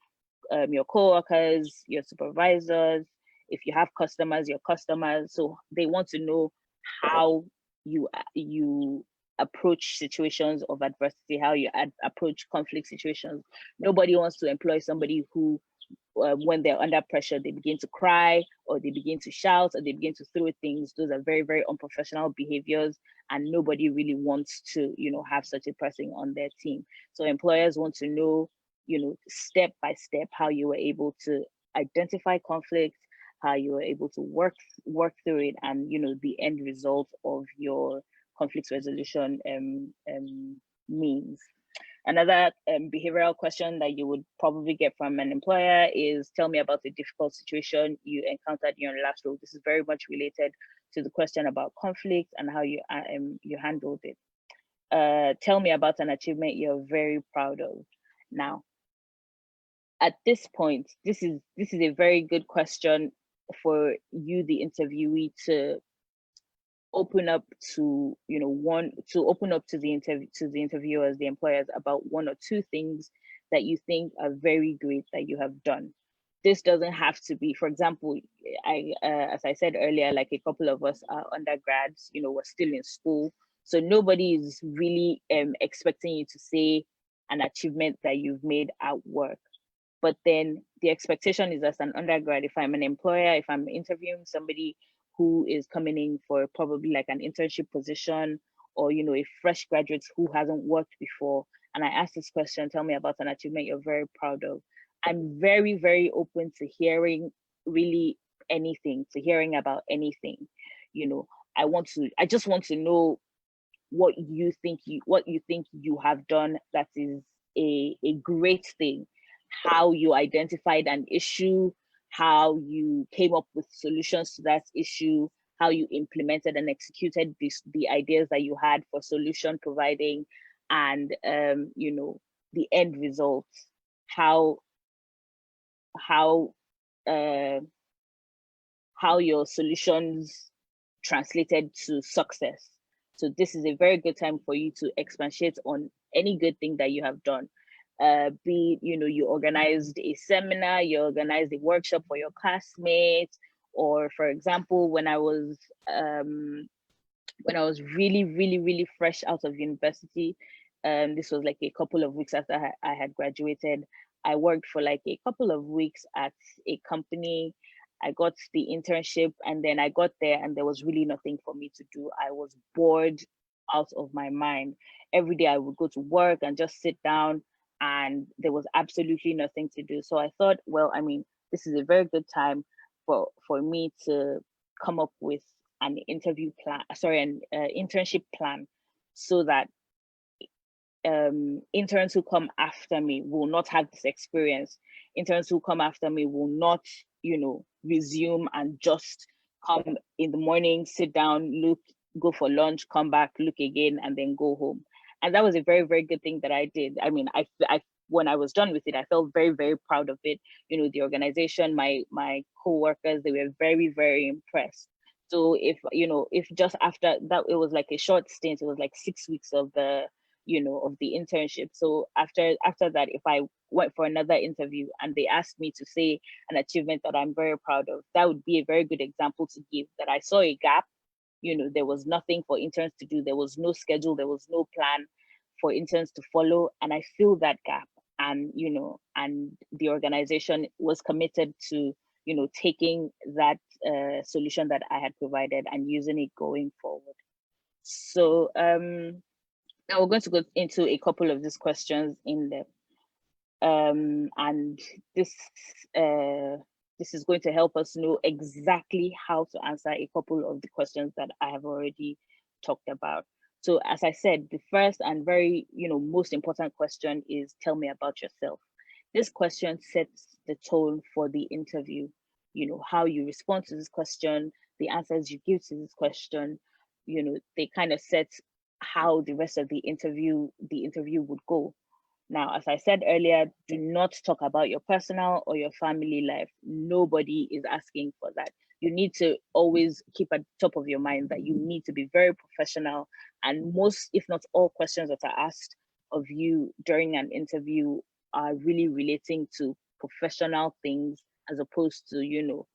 your co-workers, your supervisors, if you have customers, your customers. So they want to know how you approach situations of adversity, how you approach conflict situations. Nobody wants to employ somebody who, when they're under pressure, they begin to cry or they begin to shout or they begin to throw things. Those are very, very unprofessional behaviors, and nobody really wants to, have such a person on their team. So employers want to know, step by step, how you were able to identify conflict, how you were able to work through it, and the end result of your conflict resolution means. Another behavioral question that you would probably get from an employer is, tell me about a difficult situation you encountered in your last role. This is very much related to the question about conflict and how you handled it. Tell me about an achievement you're very proud of. Now, at this point, this is a very good question for you, the interviewee, to open up to the interviewers, the employers, about one or two things that you think are very great that you have done. This doesn't have to be, for example, as I said earlier, like a couple of us are undergrads, we're still in school, so nobody is really expecting you to say an achievement that you've made at work. But then the expectation is, as an undergrad, if I'm an employer, if I'm interviewing somebody who is coming in for probably like an internship position, or a fresh graduate who hasn't worked before, and I ask this question, tell me about an achievement you're very proud of, I'm very, very open to hearing really anything, to hearing about anything. I just want to know what you think you have done that is a great thing, how you identified an issue, how you came up with solutions to that issue, how you implemented and executed the ideas that you had for solution providing, and the end results, how your solutions translated to success. So this is a very good time for you to expatiate on any good thing that you have done. Be it, you organized a seminar, you organized a workshop for your classmates, or for example, when I was really, really, really fresh out of university, this was like a couple of weeks after I had graduated, I worked for like a couple of weeks at a company. I got the internship, and then I got there and there was really nothing for me to do. I was bored out of my mind. Every day I would go to work and just sit down, and there was absolutely nothing to do. So I thought, well, this is a very good time for me to come up with an internship plan, so that interns who come after me will not have this experience. Interns who come after me will not, resume and just come in the morning, sit down, look, go for lunch, come back, look again, and then go home. And that was a very, very good thing that I did. I when I was done with it, I felt very, very proud of it. The organization, my co-workers, they were very, very impressed. So if just after that, it was like a short stint, it was like 6 weeks of the of the internship. So after that, if I went for another interview and they asked me to say an achievement that I'm very proud of, that would be a very good example to give, that I saw a gap. There was nothing for interns to do. There was no schedule. There was no plan for interns to follow. And I filled that gap. And, and the organization was committed to, taking that solution that I had provided and using it going forward. So now we're going to go into a couple of these questions in depth. And this is going to help us know exactly how to answer a couple of the questions that I have already talked about. So as I said, the first and very, most important question is, tell me about yourself. This question sets the tone for the interview. How you respond to this question, the answers you give to this question, they kind of set how the rest of the interview would go. Now, as I said earlier, do not talk about your personal or your family life. Nobody is asking for that. You need to always keep at the top of your mind that you need to be very professional. And most, if not all, questions that are asked of you during an interview are really relating to professional things, as opposed to,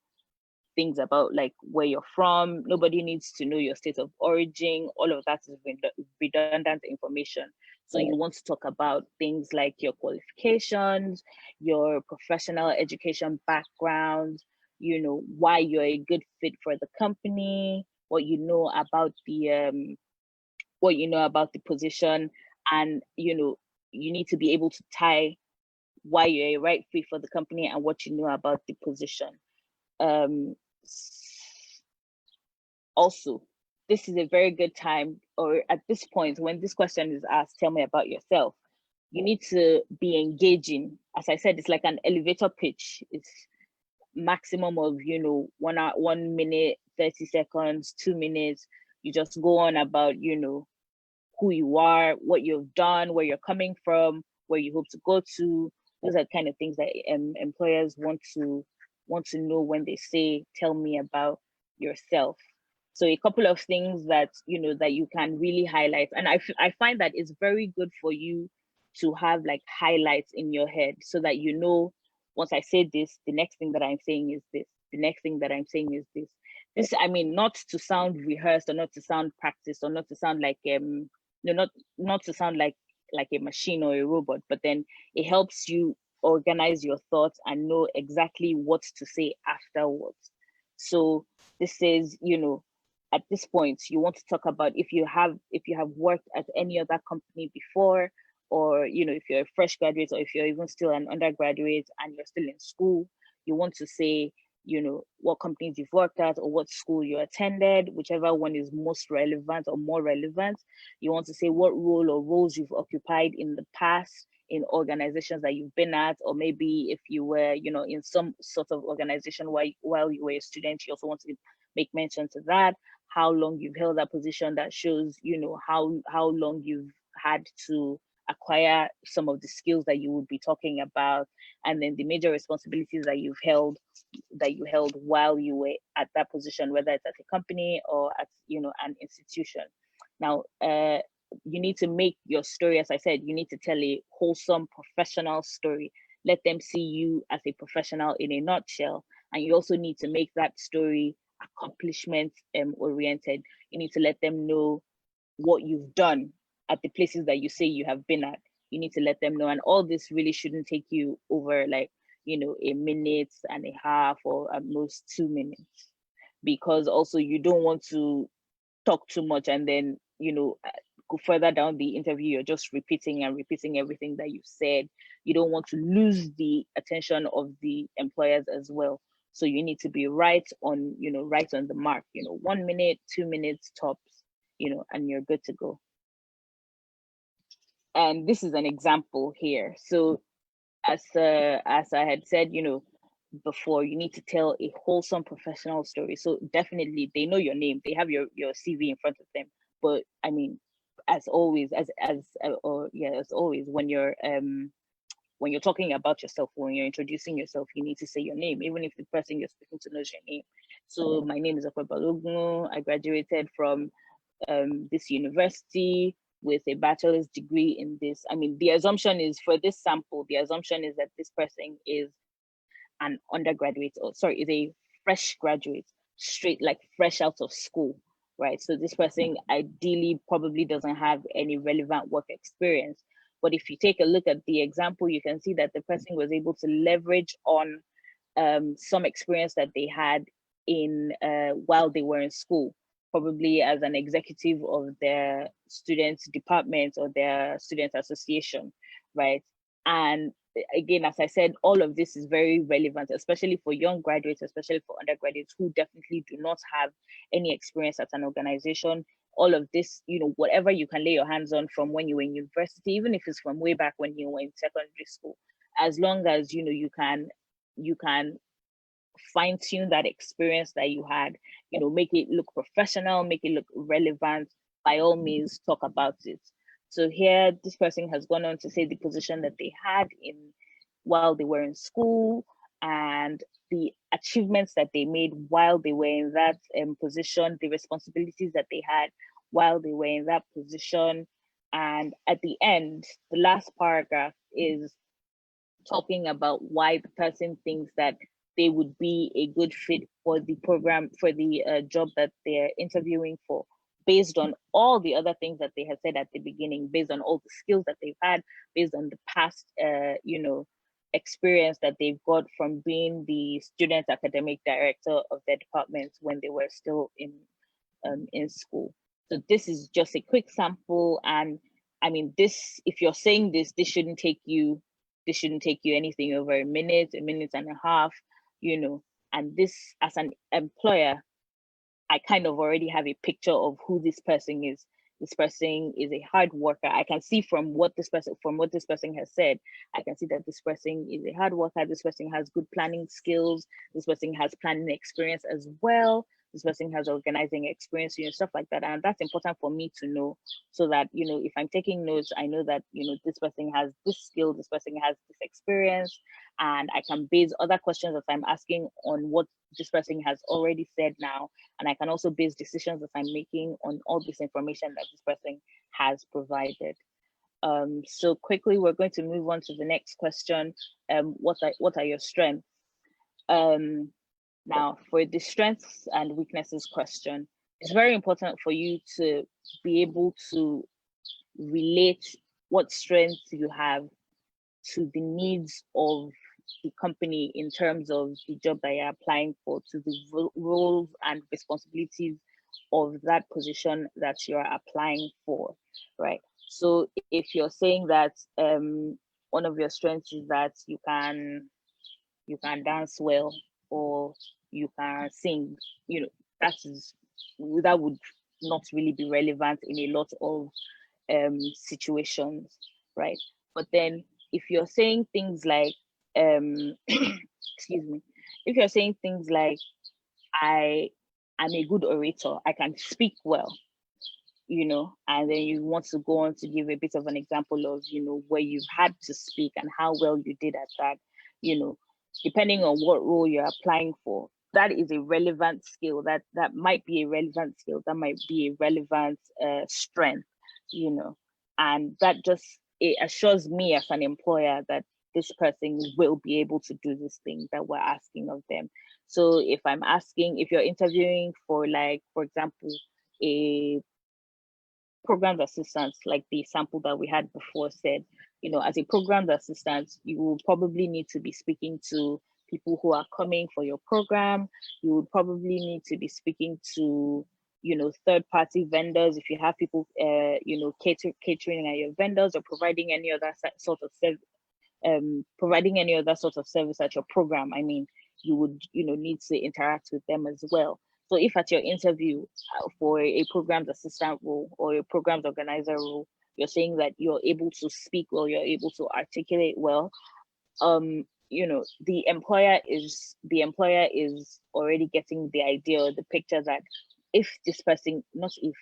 things about like where you're from. Nobody needs to know your state of origin. All of that is redundant information. So you want to talk about things like your qualifications, your professional education background, why you're a good fit for the company, what you know about the position, and you need to be able to tie why you're a right fit for the company and what you know about the position. Also, this is a very good time, or at this point when this question is asked, tell me about yourself, you need to be engaging. As I said, it's like an elevator pitch. It's maximum of 1 minute 30 seconds, 2 minutes. You just go on about who you are, what you've done, where you're coming from, where you hope to go to. Those are kind of things that employers want to know when they say, tell me about yourself. So a couple of things that that you can really highlight, and I find that it's very good for you to have like highlights in your head, so that once I say this, the next thing that I'm saying is this, the next thing that I'm saying is this. This, I mean, not to sound rehearsed or not to sound practiced or not to sound like not to sound like a machine or a robot, but then it helps you organize your thoughts and know exactly what to say afterwards. So this is, at this point, you want to talk about if you have worked at any other company before, or if you're a fresh graduate, or if you're even still an undergraduate and you're still in school, you want to say what companies you've worked at or what school you attended, whichever one is most relevant or more relevant. You want to say what role or roles you've occupied in the past in organizations that you've been at, or maybe if you were in some sort of organization while you were a student, you also want to make mention to that. How long you've held that position, that shows how long you've had to acquire some of the skills that you would be talking about, and then the major responsibilities that you held while you were at that position, whether it's at a company or at an institution. Now you need to make your story, as I said, you need to tell a wholesome professional story. Let them see you as a professional in a nutshell. And you also need to make that story accomplishment oriented. You need to let them know what you've done at the places that you say you have been at. You need to let them know, and all this really shouldn't take you over like a minute and a half, or at most 2 minutes, because also you don't want to talk too much and then go further down the interview, you're just repeating everything that you've said. You don't want to lose the attention of the employers as well. So you need to be right on the mark, 1 minute, 2 minutes tops, and you're good to go. And this is an example here. So as I had said, before, you need to tell a wholesome professional story. So definitely they know your name, they have your CV in front of them. But I mean, as always, as always, when you're talking about yourself, when you're introducing yourself, you need to say your name, even if the person you're speaking to knows your name. So my name is Akwe Balogun. I graduated from this university. with a bachelor's degree in this. I mean, the assumption is for this sample, the assumption is that this person is an undergraduate, or sorry, is a fresh graduate, straight, like fresh out of school, right? So this person ideally probably doesn't have any relevant work experience. But if you take a look at the example, you can see that the person was able to leverage on some experience that they had in while they were in school, probably as an executive of their students department or their student association, right? And again, as I said, all of this is very relevant, especially for young graduates, especially for undergraduates who definitely do not have any experience at an organization. All of this, you know, whatever you can lay your hands on from when you were in university, even if it's from way back when you were in secondary school, as long as, you know, you can fine tune that experience that you had, you know, make it look professional, make it look relevant, by all means, talk about it. So here, this person has gone on to say the position that they had in while they were in school and the achievements that they made while they were in that position, the responsibilities that they had while they were in that position. And at the end, the last paragraph is talking about why the person thinks that they would be a good fit for the program, for the job that they're interviewing for, based on all the other things that they have said at the beginning, based on all the skills that they've had, based on the past, you know, experience that they've got from being the student academic director of their department when they were still in school. So this is just a quick sample, and I mean, this, if you're saying this shouldn't take you anything over a minute and a half, you know. And this, as an employer, I kind of already have a picture of who this person is. This person is a hard worker. I can see from what this person has said, I can see that this person is a hard worker. This person has good planning skills. This person has planning experience as well. This person has organizing experience, you know, stuff like that. And that's important for me to know, so that, you know, if I'm taking notes, I know that, you know, this person has this skill, this person has this experience, and I can base other questions that I'm asking on what this person has already said now. And I can also base decisions that I'm making on all this information that this person has provided. So quickly, we're going to move on to the next question. What are your strengths? Now, for the strengths and weaknesses question, it's very important for you to be able to relate what strengths you have to the needs of the company in terms of the job that you're applying for, to the roles and responsibilities of that position that you're applying for, right? So if you're saying that one of your strengths is that you can dance well, or you can sing, you know, that would not really be relevant in a lot of situations, right? But then if you're saying things like excuse me, if you're saying things like, I am a good orator, I can speak well, you know, and then you want to go on to give a bit of an example of, you know, where you've had to speak and how well you did at that, you know, depending on what role you're applying for, that is a relevant skill. That might be a relevant skill. That might be a relevant strength, you know, and that just, it assures me as an employer that this person will be able to do this thing that we're asking of them. So if you're interviewing for, like, for example, a program assistant, like the sample that we had before said, you know, as a program assistant, you will probably need to be speaking to people who are coming for your program. You would probably need to be speaking to, you know, third-party vendors if you have people, you know, catering at your vendors, or providing any other sort of service at your program. I mean, you would, you know, need to interact with them as well. So if at your interview for a programs assistant role or a programs organizer role, you're saying that you're able to speak well, you're able to articulate well, you know, the employer is already getting the idea or the picture that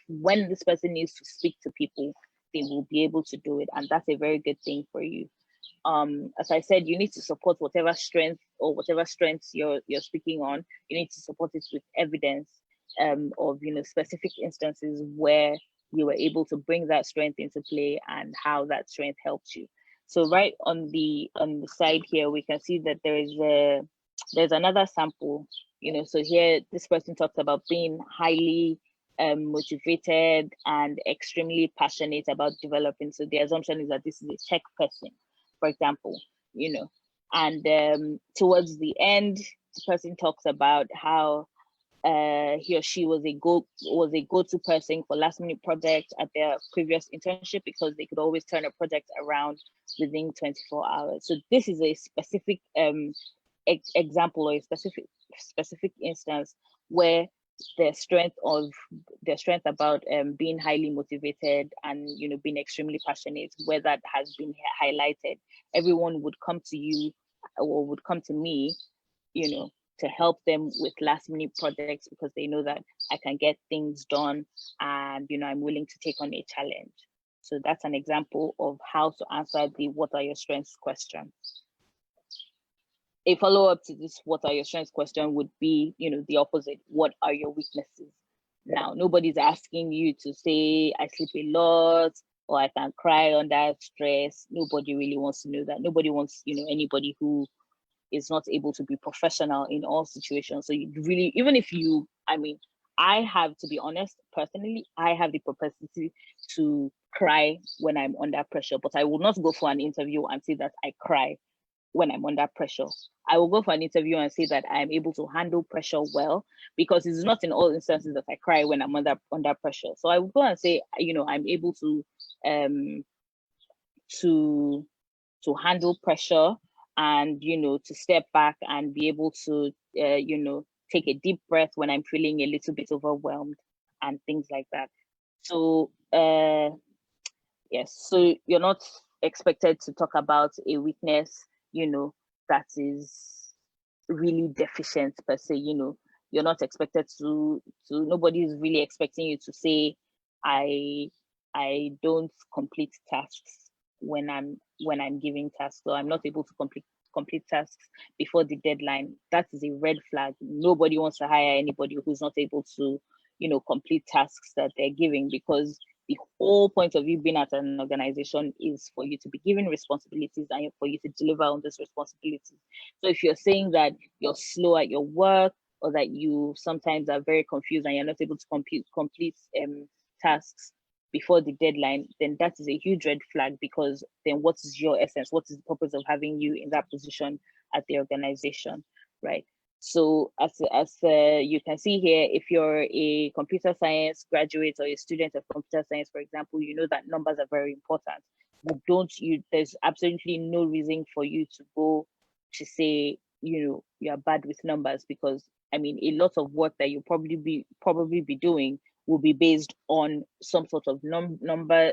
when this person needs to speak to people, they will be able to do it. And that's a very good thing for you. As I said, you need to support whatever strengths you're speaking on. You need to support it with evidence of, you know, specific instances where you were able to bring that strength into play and how that strength helped you. So right on the side here, we can see that there's another sample, so here this person talks about being highly motivated and extremely passionate about developing. So the assumption is that this is a tech person, for example, and towards the end, the person talks about how he or she was a go-to person for last-minute projects at their previous internship because they could always turn a project around within 24 hours. So this is a specific example or a specific instance where their strength about being highly motivated and being extremely passionate, where that has been highlighted. Everyone would come to you or would come to me, to help them with last minute projects because they know that I can get things done and I'm willing to take on a challenge. So that's an example of how to answer the what are your strengths question. A follow-up to this what are your strengths question would be, the opposite. What are your weaknesses? Now, nobody's asking you to say I sleep a lot or I can cry under stress. Nobody really wants to know that. Nobody wants, anybody who is not able to be professional in all situations. So you really, even if you, I have to be honest, personally, I have the propensity to cry when I'm under pressure, but I will not go for an interview and say that I cry when I'm under pressure. I will go for an interview and say that I'm able to handle pressure well, because it's not in all instances that I cry when I'm under pressure. So I will go and say, I'm able to handle pressure and, to step back and be able to, take a deep breath when I'm feeling a little bit overwhelmed and things like that. So, yes, so you're not expected to talk about a weakness, that is really deficient per se, you're not expected to nobody is really expecting you to say, I don't complete tasks when I'm giving tasks, so I'm not able to complete tasks before the deadline. That is a red flag. Nobody wants to hire anybody who's not able to, complete tasks that they're giving, because the whole point of you being at an organization is for you to be given responsibilities and for you to deliver on those responsibilities. So if you're saying that you're slow at your work, or that you sometimes are very confused and you're not able to complete tasks before the deadline, then that is a huge red flag, because then what is your essence? What is the purpose of having you in that position at the organization, right? So as you can see here, if you're a computer science graduate or a student of computer science, for example, you know that numbers are very important. There's absolutely no reason for you to go to say, you're bad with numbers, because a lot of work that you'll probably be doing will be based on some sort of number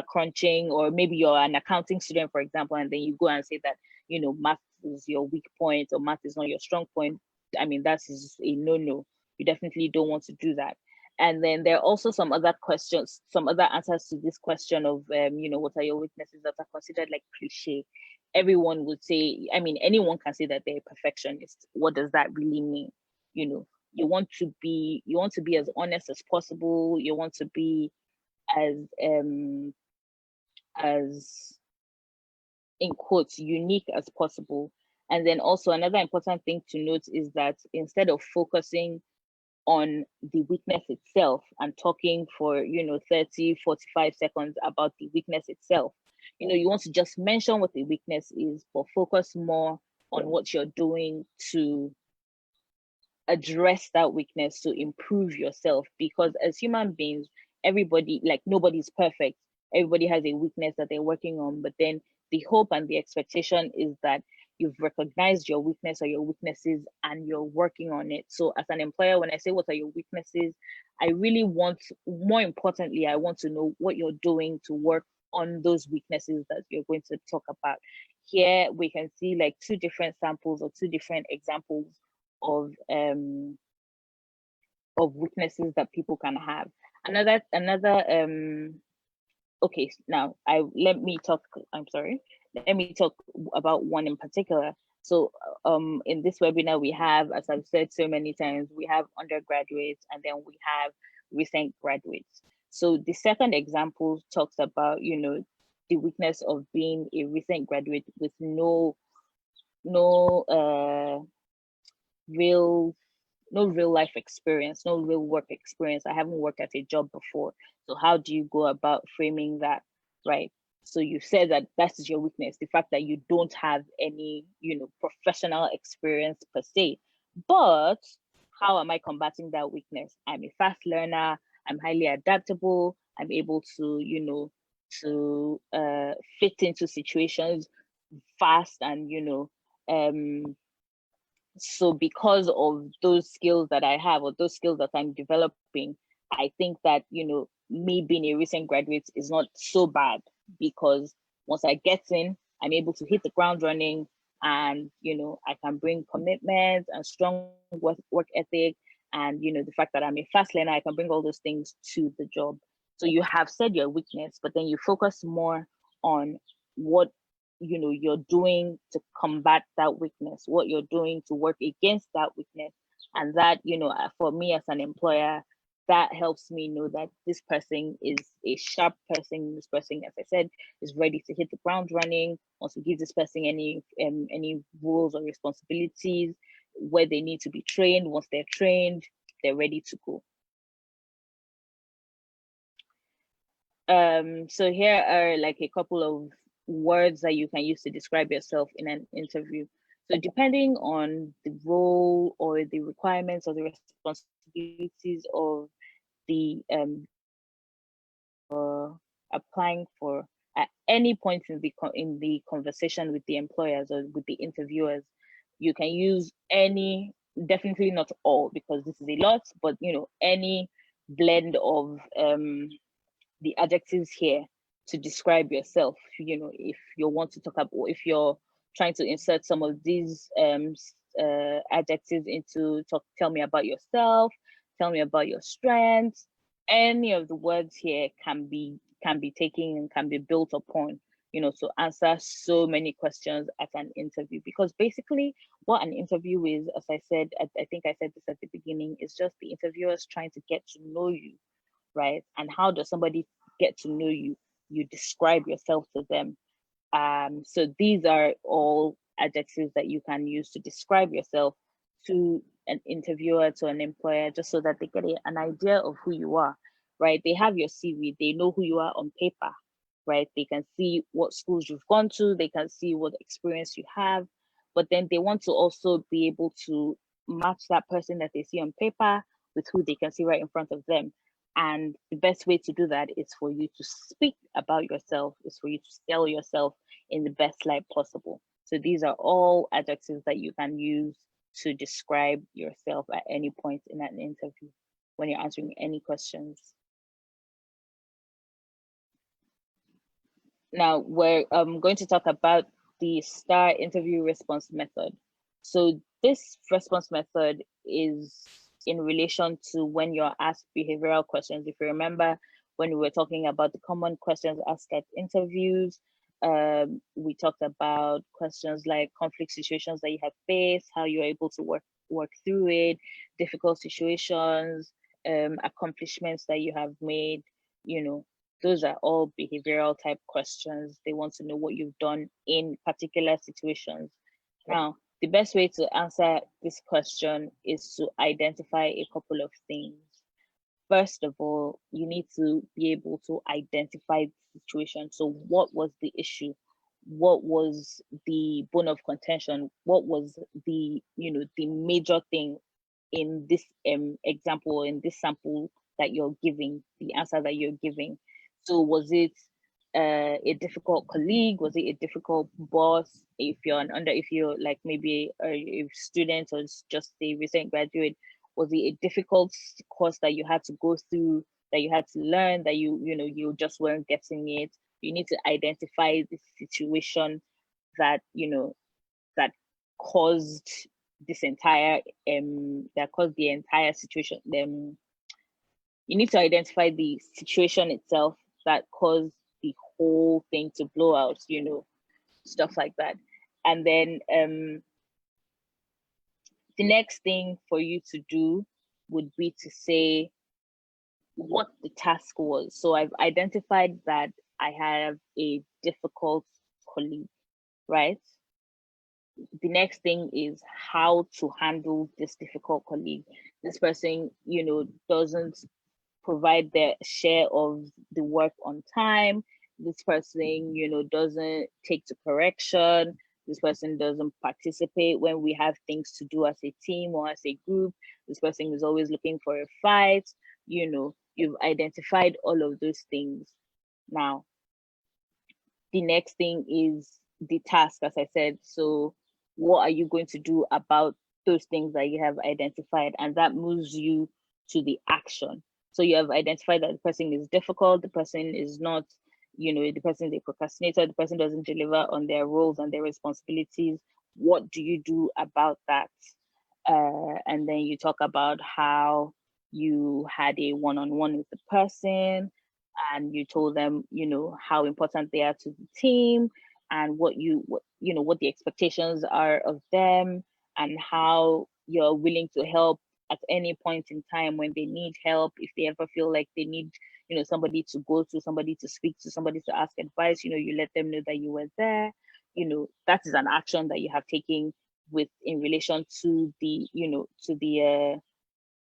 crunching, or maybe you're an accounting student, for example, and then you go and say that, math is your weak point or math is not your strong point. That is a no-no. You definitely don't want to do that. And then there are also some other questions, some other answers to this question of, what are your weaknesses, that are considered like cliche. Everyone would say, anyone can say that they're a perfectionist. What does that really mean? You want to be as honest as possible. You want to be as in quotes unique as possible. And then also another important thing to note is that instead of focusing on the weakness itself and talking for 30, 45 seconds about the weakness itself, you want to just mention what the weakness is, but focus more on what you're doing to address that weakness, to improve yourself. Because as human beings, everybody, nobody's perfect. Everybody has a weakness that they're working on, but then the hope and the expectation is that you've recognized your weakness or your weaknesses and you're working on it. So as an employer, when I say what are your weaknesses, I really want, more importantly, I want to know what you're doing to work on those weaknesses that you're going to talk about. Here we can see two different samples or two different examples of weaknesses that people can have. Okay, now let me talk about one in particular. So in this webinar we have, as I've said so many times, we have undergraduates and then we have recent graduates. So the second example talks about, you know, the weakness of being a recent graduate with no real life experience, no real work experience. I haven't worked at a job before. So how do you go about framing that, right? So you said that that is your weakness, the fact that you don't have any, you know, professional experience per se. But how am I combating that weakness? I'm a fast learner. I'm highly adaptable. I'm able to, you know, to fit into situations fast, and you know, so because of those skills that I have, or those skills that I'm developing, I think that, you know, me being a recent graduate is not so bad, because once I get in, I'm able to hit the ground running, and you know, I can bring commitment and strong work ethic, and you know, the fact that I'm a fast learner, I can bring all those things to the job. So you have said your weakness, but then you focus more on what, you know, you're doing to combat that weakness, what you're doing to work against that weakness. And that, you know, for me as an employer, that helps me know that this person is a sharp person. This person, as I said, is ready to hit the ground running. Wants to give this person any rules or responsibilities where they need to be trained. Once they're trained, they're ready to go. So here are like a couple of words that you can use to describe yourself in an interview. So depending on the role or the requirements or the responsibilities of the applying for, at any point in the conversation with the employers or with the interviewers, you can use any, definitely not all, because this is a lot, but you know, any blend of the adjectives here to describe yourself. You know, if you want to talk about, if you're trying to insert some of these adjectives into tell me about yourself, tell me about your strengths, any of the words here can be taken and can be built upon, you know, to answer so many questions at an interview. Because basically what an interview is, as I said, I think I said this at the beginning, is just the interviewers trying to get to know you, right? And how does somebody get to know you? You describe yourself to them. So these are all adjectives that you can use to describe yourself to an interviewer, to an employer, just so that they get an idea of who you are, right? They have your CV, they know who you are on paper, right? They can see what schools you've gone to, they can see what experience you have, but then they want to also be able to match that person that they see on paper with who they can see right in front of them. And the best way to do that is for you to speak about yourself, is for you to sell yourself in the best light possible. So these are all adjectives that you can use to describe yourself at any point in an interview when you're answering any questions. Now we're going to talk about the STAR interview response method. So this response method is in relation to when you're asked behavioral questions. If you remember, when we were talking about the common questions asked at interviews, we talked about questions like conflict situations that you have faced, how you're able to work through it, difficult situations, accomplishments that you have made, you know. Those are all behavioral type questions. They want to know what you've done in particular situations. Now, the best way to answer this question is to identify a couple of things. First of all, you need to be able to identify the situation. So what was the issue? What was the bone of contention? What was the, you know, the major thing in this example, in this sample that you're giving, the answer that you're giving? So was it a difficult colleague? Was it a difficult boss? If you're like maybe a student or just a recent graduate, was it a difficult course that you had to go through, that you had to learn, that you just weren't getting it? You need to identify the situation that, that caused this entire that caused the entire situation. You need to identify the situation itself that caused the whole thing to blow out, stuff like that. And then the next thing for you to do would be to say, what the task was. So I've identified that I have a difficult colleague, right? The next thing is how to handle this difficult colleague. This person, doesn't provide their share of the work on time. This person, doesn't take to correction. This person doesn't participate when we have things to do as a team or as a group. This person is always looking for a fight. You've identified all of those things. Now, the next thing is the task, as I said. So what are you going to do about those things that you have identified? And that moves you to the action. So you have identified that the person is difficult, the person is not, the person is a procrastinator, the person doesn't deliver on their roles and their responsibilities. What do you do about that? And then you talk about how you had a one-on-one with the person and you told them, how important they are to the team and what the expectations are of them and how you're willing to help at any point in time when they need help. If they ever feel like they need, somebody to go to, somebody to speak to, somebody to ask advice, you let them know that you were there. That is an action that you have taken in relation to the,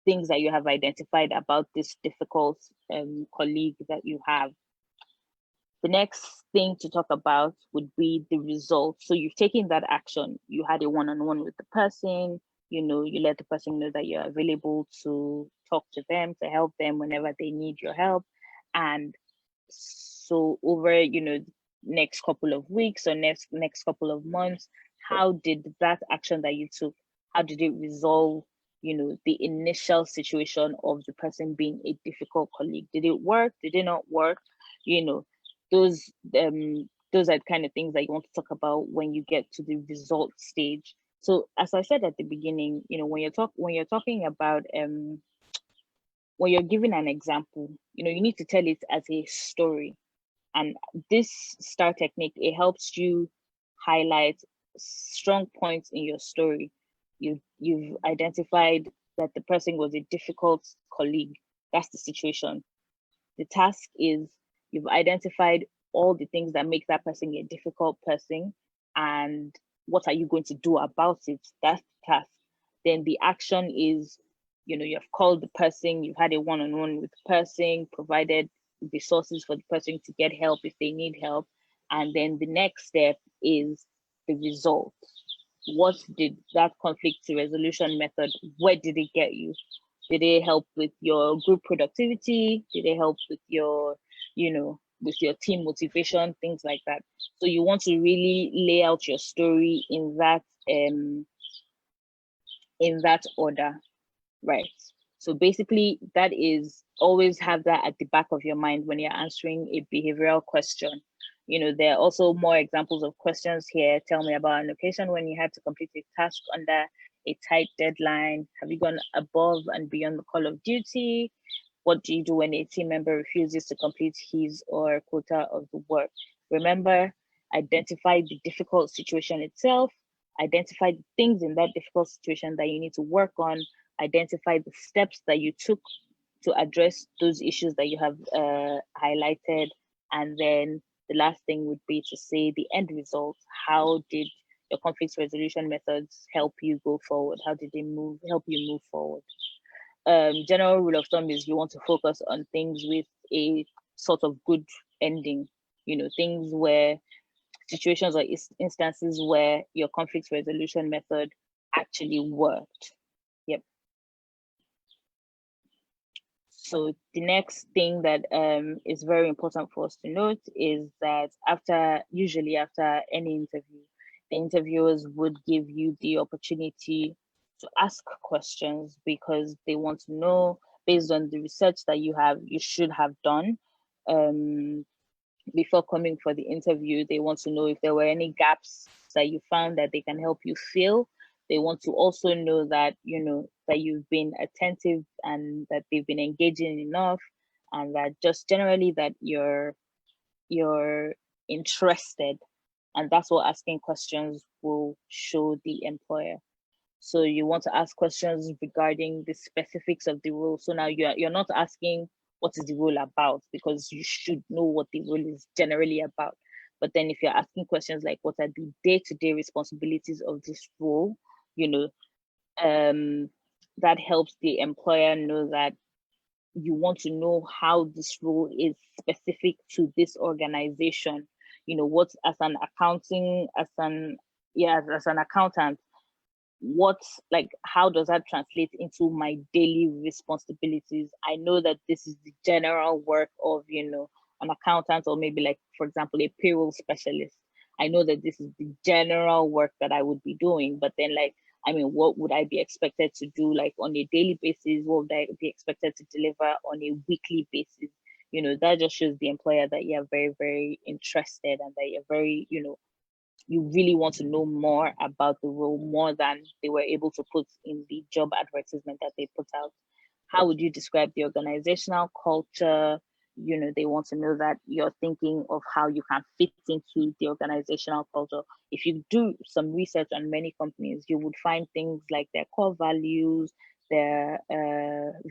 things that you have identified about this difficult colleague that you have. The next thing to talk about would be the result. So you've taken that action. You had a one-on-one with the person, you let the person know that you're available to talk to them, to help them whenever they need your help. And so over, next couple of weeks or next couple of months, how did that action that you took, how did it resolve, the initial situation of the person being a difficult colleague? Did it work? Did it not work? Those are the kind of things that you want to talk about when you get to the result stage. So as I said at the beginning, when you're talking about when you're giving an example, you need to tell it as a story. And this STAR technique, it helps you highlight strong points in your story. You've identified that the person was a difficult colleague. That's the situation. The task is you've identified all the things that make that person a difficult person and what are you going to do about it? That's the task. Then the action is, you've called the person, you've had a one-on-one with the person, provided resources for the person to get help if they need help. And then the next step is the result. What did that conflict resolution method, where did it get you? Did it help with your group productivity? Did it help with your, with your team motivation, things like that? So you want to really lay out your story in that order, right? So basically, that is always have that at the back of your mind when you're answering a behavioral question. There are also more examples of questions here. Tell me about an occasion when you had to complete a task under a tight deadline. Have you gone above and beyond the call of duty? What do you do when a team member refuses to complete his or her quota of the work? Remember, identify the difficult situation itself, identify the things in that difficult situation that you need to work on, identify the steps that you took to address those issues that you have highlighted, and then the last thing would be to say the end result. How did your conflict resolution methods help you go forward? How did they help you move forward? General rule of thumb is you want to focus on things with a sort of good ending, things where situations or instances where your conflict resolution method actually worked. Yep. So the next thing that is very important for us to note is that usually after any interview, the interviewers would give you the opportunity to ask questions because they want to know, based on the research that you should have done before coming for the interview. They want to know if there were any gaps that you found that they can help you fill. They want to also know that, that you've been attentive and that they've been engaging enough, and that just generally that you're interested. And that's what asking questions will show the employer. So you want to ask questions regarding the specifics of the role. So now you're not asking what is the role about, because you should know what the role is generally about. But then if you're asking questions like what are the day-to-day responsibilities of this role, you know, that helps the employer know that you want to know how this role is specific to this organization. You know, what as an accountant, what's like, how does that translate into my daily responsibilities? I know that this is the general work of, you know, an accountant, or maybe like, for example, a payroll specialist. I know that this is the general work that I would be doing, but then like, I mean, what would I be expected to do like on a daily basis? What would I be expected to deliver on a weekly basis? You know, that just shows the employer that you're very, very interested, and that you're very, you know, you really want to know more about the role, more than they were able to put in the job advertisement that they put out. How would you describe the organizational culture? You know, they want to know that you're thinking of how you can fit into the organizational culture. If you do some research on many companies, you would find things like their core values, their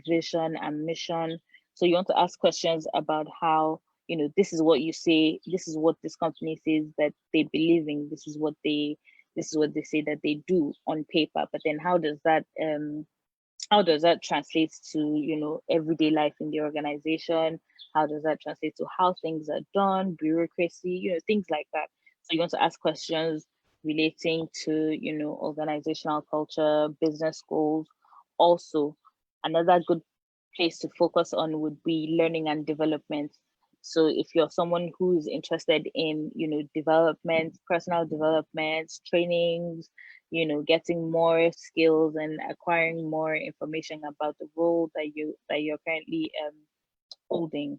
vision and mission. So you want to ask questions about how, you know, this is what you say, this is what this company says that they believe in, this is what they say that they do on paper, but then how does that translate to, you know, everyday life in the organization? How does that translate to how things are done, bureaucracy, you know, things like that. So you want to ask questions relating to, you know, organizational culture, business goals. Also, another good place to focus on would be learning and development. So if you're someone who's interested in, you know, development, personal development, trainings, you know, getting more skills and acquiring more information about the role that you're currently holding,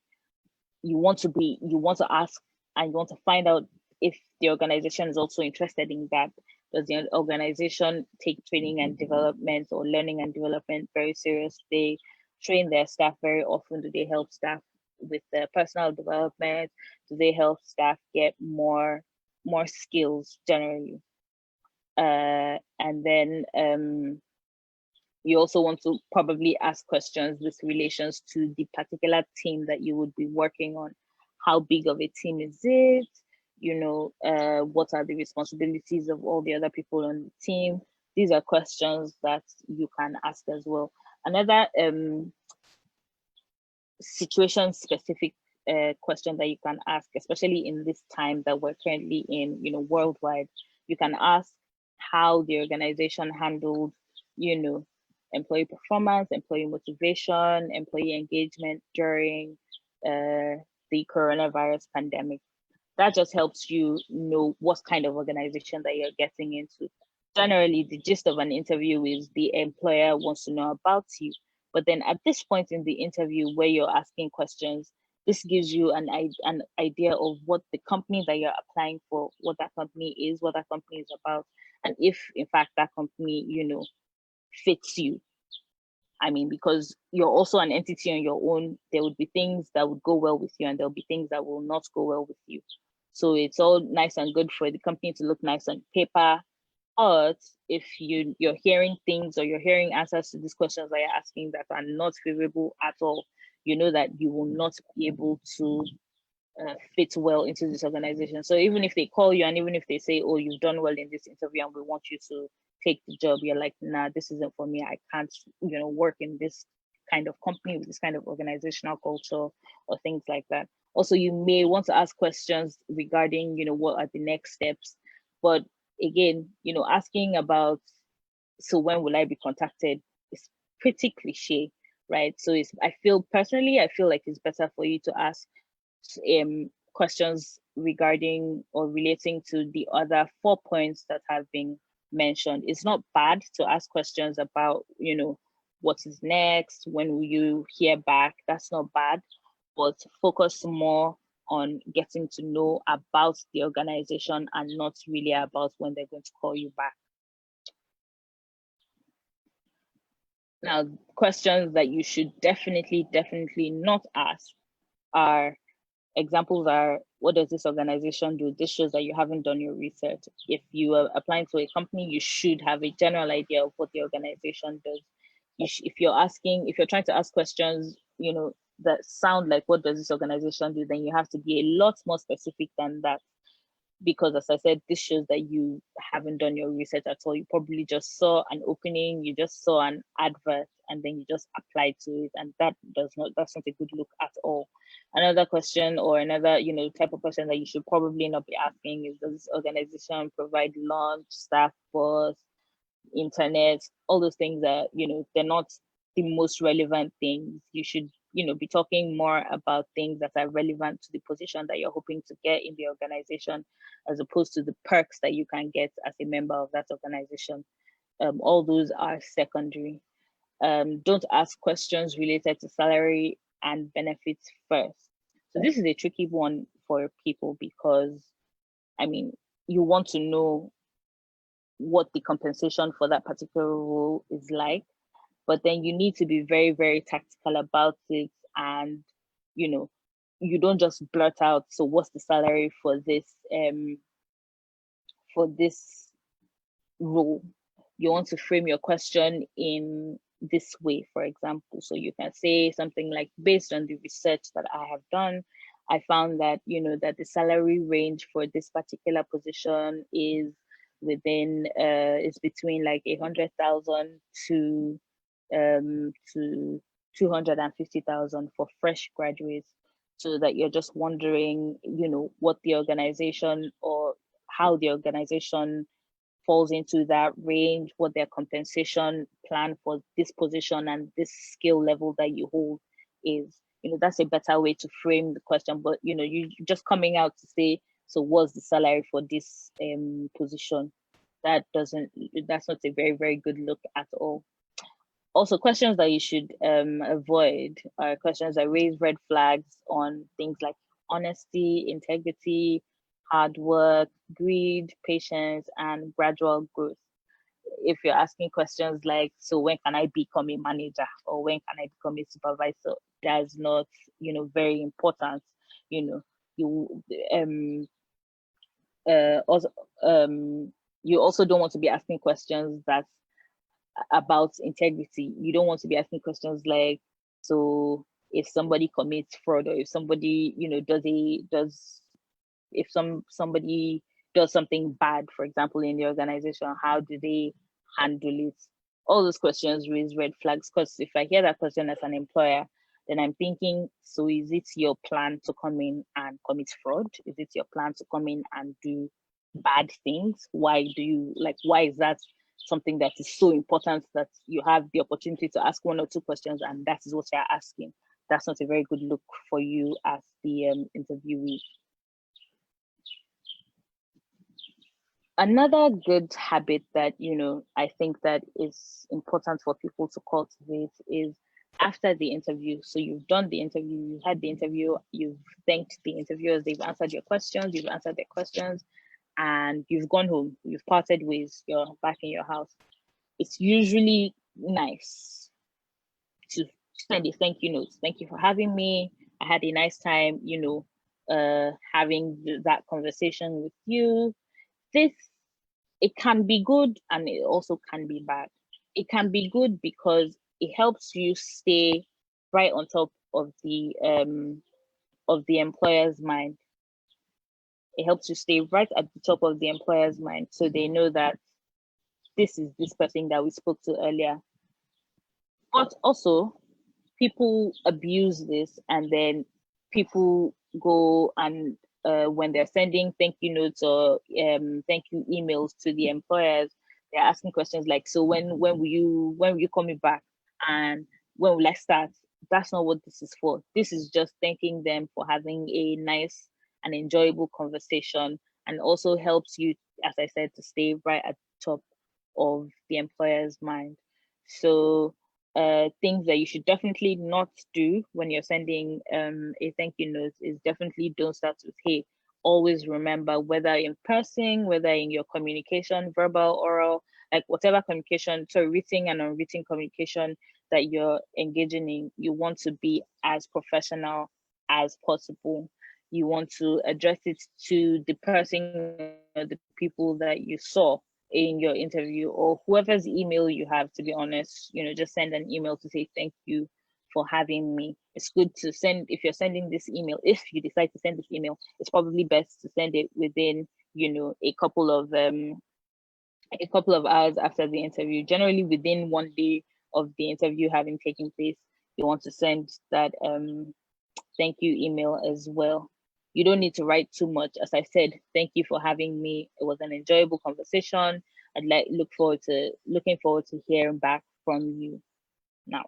you want to ask, and you want to find out if the organization is also interested in that. Does the organization take training and development, or learning and development, very serious? They train their staff very often? Do they help staff with their personal development? Do they help staff get more skills generally? And then you also want to probably ask questions with relations to the particular team that you would be working on. How big of a team is it? You know, what are the responsibilities of all the other people on the team? These are questions that you can ask as well. Another situation specific question that you can ask, especially in this time that we're currently in, you know, worldwide, you can ask how the organization handled, you know, employee performance, employee motivation, employee engagement during the coronavirus pandemic. That just helps you know what kind of organization that you're getting into. Generally, the gist of an interview is the employer wants to know about you. But then at this point in the interview where you're asking questions, this gives you an idea of what the company that you're applying for, what that company is, what that company is about, and if in fact that company, you know, fits you. I mean, because you're also an entity on your own, there would be things that would go well with you, and there'll be things that will not go well with you. So it's all nice and good for the company to look nice on paper, but if you're hearing things, or you're hearing answers to these questions that you're asking that are not favorable at all, you know that you will not be able to fit well into this organization. So even if they call you, and even if they say, oh, you've done well in this interview and we want you to take the job, you're like, nah, this isn't for me. I can't, you know, work in this kind of company with this kind of organizational culture, or things like that. Also, you may want to ask questions regarding, you know, what are the next steps. But again, you know, asking about, so when will I be contacted, is pretty cliche, right? So I feel like it's better for you to ask questions regarding or relating to the other 4 points that have been mentioned. It's not bad to ask questions about, you know, what is next, when will you hear back? That's not bad, but focus more on getting to know about the organization, and not really about when they're going to call you back. Now, questions that you should definitely not ask are, examples are, what does this organization do? This shows that you haven't done your research. If you are applying to a company, you should have a general idea of what the organization does. If you're trying to ask questions, you know, that sound like, what does this organization do, then you have to be a lot more specific than that. Because as I said, this shows that you haven't done your research at all. You probably just saw an opening, you just saw an advert, and then you just applied to it. And that's not a good look at all. Another question, or another, type of question that you should probably not be asking is, does this organization provide lunch, staff bus, internet? All those things are, they're not the most relevant things. You should be talking more about things that are relevant to the position that you're hoping to get in the organization, as opposed to the perks that you can get as a member of that organization. All those are secondary. Don't ask questions related to salary and benefits first. So this is a tricky one for people, because you want to know what the compensation for that particular role is like, but then you need to be very, very tactical about it. And, you don't just blurt out, so what's the salary for this role? You want to frame your question in this way, for example. So you can say something like, based on the research that I have done, I found that, that the salary range for this particular position is within, is between like 100,000 to 250,000 for fresh graduates. So that you're just wondering, what the organization, or how the organization falls into that range, what their compensation plan for this position and this skill level that you hold is. That's a better way to frame the question. But you just coming out to say, so what's the salary for this position? That's not a very, very good look at all. Also, questions that you should avoid are questions that raise red flags on things like honesty, integrity, hard work, greed, patience, and gradual growth. If you're asking questions like, so when can I become a manager, or when can I become a supervisor, that's not, very important. You also don't want to be asking questions about integrity. You don't want to be asking questions like, so if somebody commits fraud, or if somebody, somebody does something bad, for example, in the organization, how do they handle it? All those questions raise red flags, because if I hear that question as an employer, then I'm thinking, so is it your plan to come in and commit fraud? Is it your plan to come in and do bad things? Why is that something that is so important that you have the opportunity to ask one or two questions, and that is what you're asking? That's not a very good look for you as the interviewee. Another good habit that, I think that is important for people to cultivate is, after the interview, so you've done the interview, you've had the interview, you've thanked the interviewers, they've answered your questions, you've answered their questions, and you've gone home, you've parted ways, you're back in your house. It's usually nice to send a thank you note. Thank you for having me. I had a nice time, having that conversation with you. It can be good, and it also can be bad. It can be good because it helps you stay right on top of the employer's mind. It helps you stay right at the top of the employer's mind, so they know that this is this person that we spoke to earlier. But also, people abuse this, and then people go and when they're sending thank you notes or thank you emails to the employers, they're asking questions like, so when will you coming back, and when will I start? That's not what this is for. This is just thanking them for having a nice and enjoyable conversation, and also helps you, as I said, to stay right at the top of the employer's mind. So things that you should definitely not do when you're sending a thank you note is definitely don't start with hey. Always remember, whether in person, whether in your communication, verbal, oral, like whatever communication, so written and unwritten communication that you're engaging in, you want to be as professional as possible. You want to address it to the person or the people that you saw in your interview, or whoever's email you have. To be honest, just send an email to say thank you for having me. It's good to send, if you're sending this email, if you decide to send this email, it's probably best to send it within, a couple of hours after the interview. Generally within 1 day of the interview having taken place, you want to send that thank you email as well. You don't need to write too much. As I said, thank you for having me. It was an enjoyable conversation. Looking forward to hearing back from you. Now,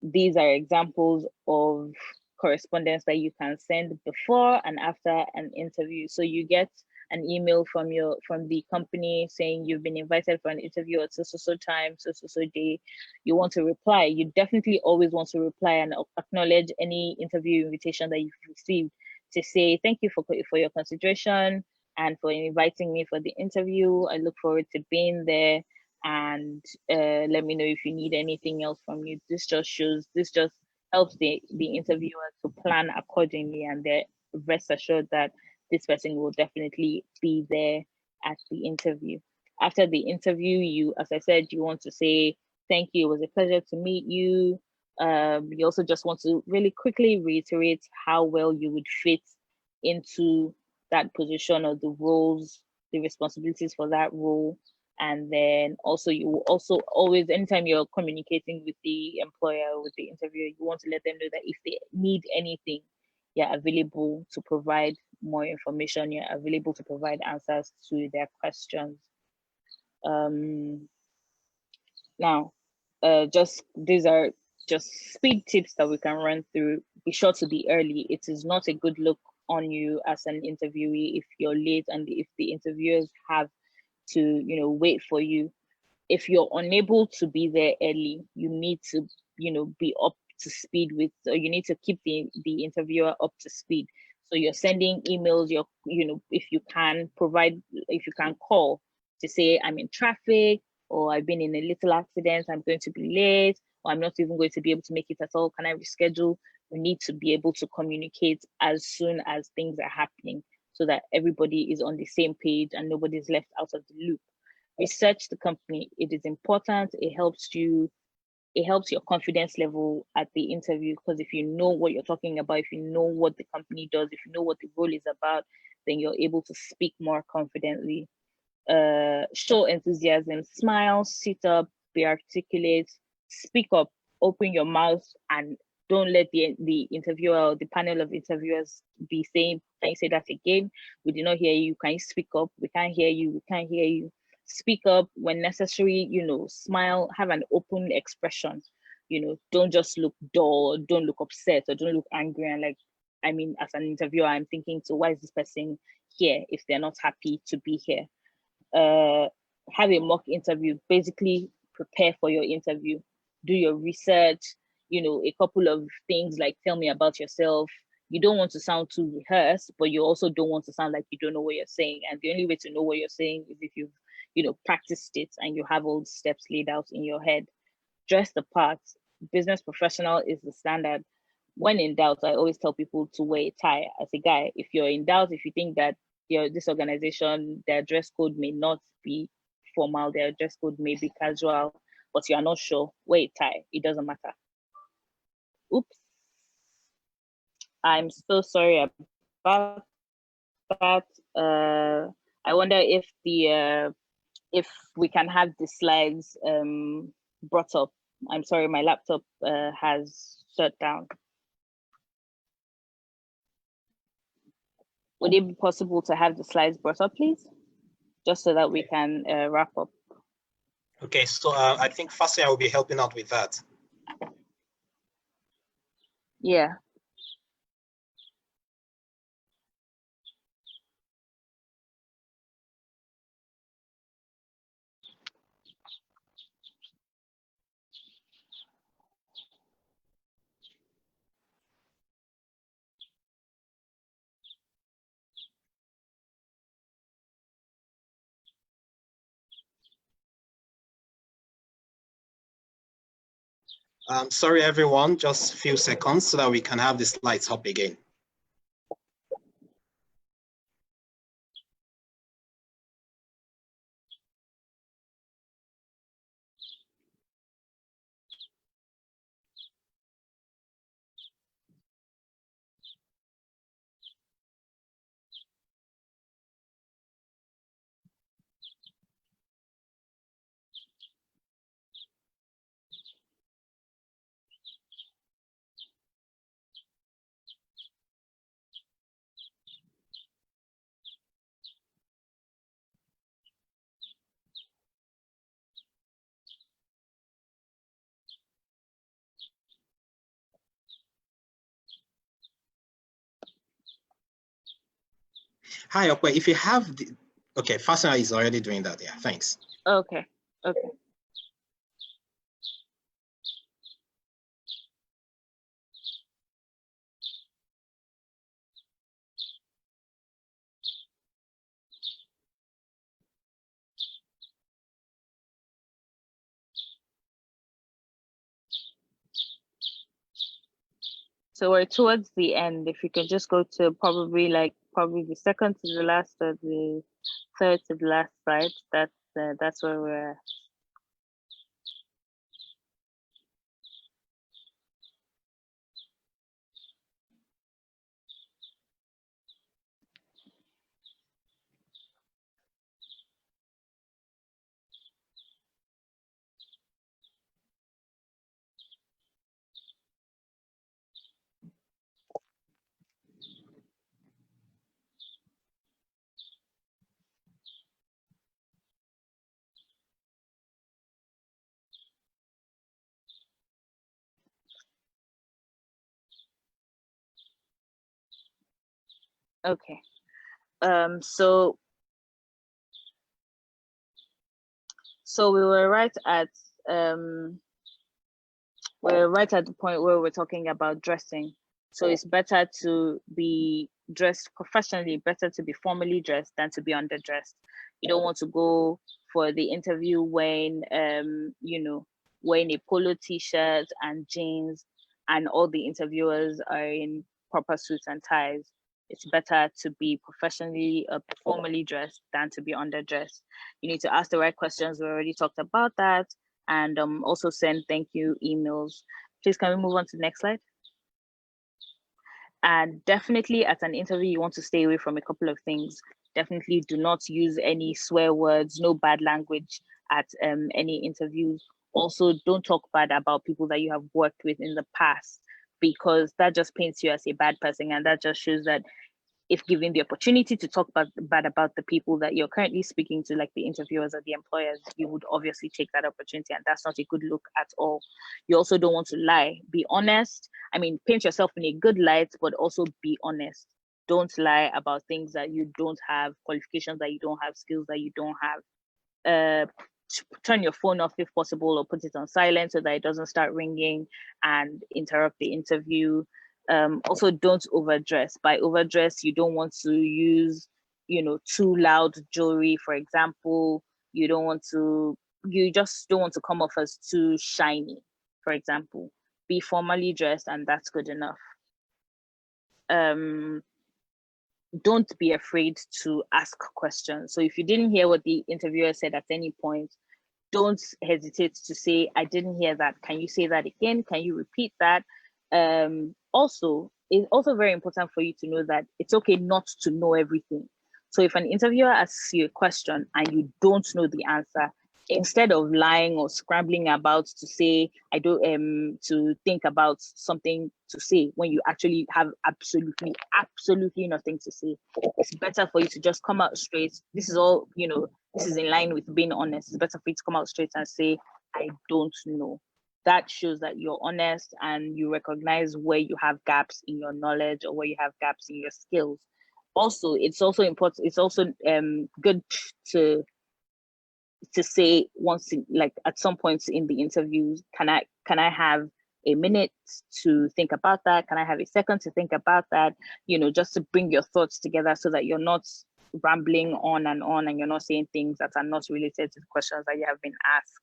these are examples of correspondence that you can send before and after an interview. So you get an email from the company saying you've been invited for an interview at so time, so day. You want to reply. You definitely always want to reply and acknowledge any interview invitation that you've received, to say thank you for your consideration and for inviting me for the interview. I look forward to being there, and let me know if you need anything else from you. This just helps the interviewer to plan accordingly, and they're rest assured that this person will definitely be there at the interview. After the interview, as I said, you want to say thank you. It was a pleasure to meet you. You also just want to really quickly reiterate how well you would fit into that position, or the roles, the responsibilities for that role. And then also, you will also always, anytime you're communicating with the employer, with the interviewer, you want to let them know that if they need anything, you're available to provide more information, you're available to provide answers to their questions. Now, these are just speed tips that we can run through. Be sure to be early. It is not a good look on you as an interviewee if you're late, and if the interviewers have to wait for you. If you're unable to be there early, you need to be up to speed with, or you need to keep the interviewer up to speed. So you're sending emails, if you can call to say I'm in traffic, or I've been in a little accident, I'm going to be late, or I'm not even going to be able to make it at all, can I reschedule? You need to be able to communicate as soon as things are happening, so that everybody is on the same page and nobody's left out of the loop. Research the company. It is important. It helps your confidence level at the interview, because if you know what you're talking about, if you know what the company does, if you know what the role is about, then you're able to speak more confidently. Show enthusiasm, smile, sit up, be articulate, speak up, open your mouth, and don't let the interviewer or the panel of interviewers be saying, can you say that again? We did not hear you. Can you speak up? We can't hear you. We can't hear you. Speak up when necessary, smile, have an open expression. Don't just look dull, don't look upset, or don't look angry. And as an interviewer, I'm thinking, so why is this person here if they're not happy to be here? Have a mock interview. Basically, prepare for your interview. Do your research, a couple of things like tell me about yourself. You don't want to sound too rehearsed, but you also don't want to sound like you don't know what you're saying. And the only way to know what you're saying is if you've, practiced it and you have all the steps laid out in your head. Dress the part. Business professional is the standard. When in doubt, I always tell people to wear a tie. As a guy, if you're in doubt, if you think that this organization, their dress code may not be formal, their dress code may be casual, but you are not sure, wear a tie. It doesn't matter. Oops. I'm so sorry about that. I wonder if we can have the slides brought up. I'm sorry, my laptop has shut down. Would it be possible to have the slides brought up, please? Just so that we can wrap up. Okay, so I think firstly I will be helping out with that. Yeah. Sorry, everyone, just a few seconds so that we can have the slides up again. Hi, Okwe. If you have the, okay, Fasina is already doing that. Yeah, thanks. Okay. Okay. So we're towards the end. If you can just go to probably the second to the last or the third to the last slide. That's where we're at. Okay. So we were right at the point where we're talking about dressing. So it's better to be dressed professionally, better to be formally dressed than to be underdressed. You don't want to go for the interview wearing wearing a polo t-shirt and jeans, and all the interviewers are in proper suits and ties. It's better to be professionally, formally dressed than to be underdressed. You need to ask the right questions. We already talked about that, and also send thank you emails. Please, can we move on to the next slide? And definitely at an interview, you want to stay away from a couple of things. Definitely do not use any swear words, no bad language at any interviews. Also, don't talk bad about people that you have worked with in the past, because that just paints you as a bad person, and that just shows that if given the opportunity to talk bad about the people that you're currently speaking to, like the interviewers or the employers, you would obviously take that opportunity, and that's not a good look at all. You also don't want to lie. Be honest. I mean, paint yourself in a good light, but also be honest. Don't lie about things that you don't have, qualifications that you don't have, skills that you don't have. Turn your phone off if possible, or put it on silent so that it doesn't start ringing and interrupt the interview. Also, don't overdress. By overdress, you don't want to use, too loud jewelry, for example. You just don't want to come off as too shiny, for example. Be formally dressed, and that's good enough. Don't be afraid to ask questions. So if you didn't hear what the interviewer said at any point, don't hesitate to say, I didn't hear that. Can you say that again? Can you repeat that? Also, it's also very important for you to know that it's okay not to know everything. So if an interviewer asks you a question and you don't know the answer, instead of lying or scrambling about to say, I don't to think about something to say when you actually have absolutely nothing to say, it's better for you to just come out straight. This is all, this is in line with being honest. It's better for you to come out straight and say, I don't know. That shows that you're honest and you recognize where you have gaps in your knowledge or where you have gaps in your skills. Also, it's also important, it's also good to say once like at some points in the interviews, can I have a minute to think about that? Can I have a second to think about that? Just to bring your thoughts together so that you're not rambling on and you're not saying things that are not related to the questions that you have been asked.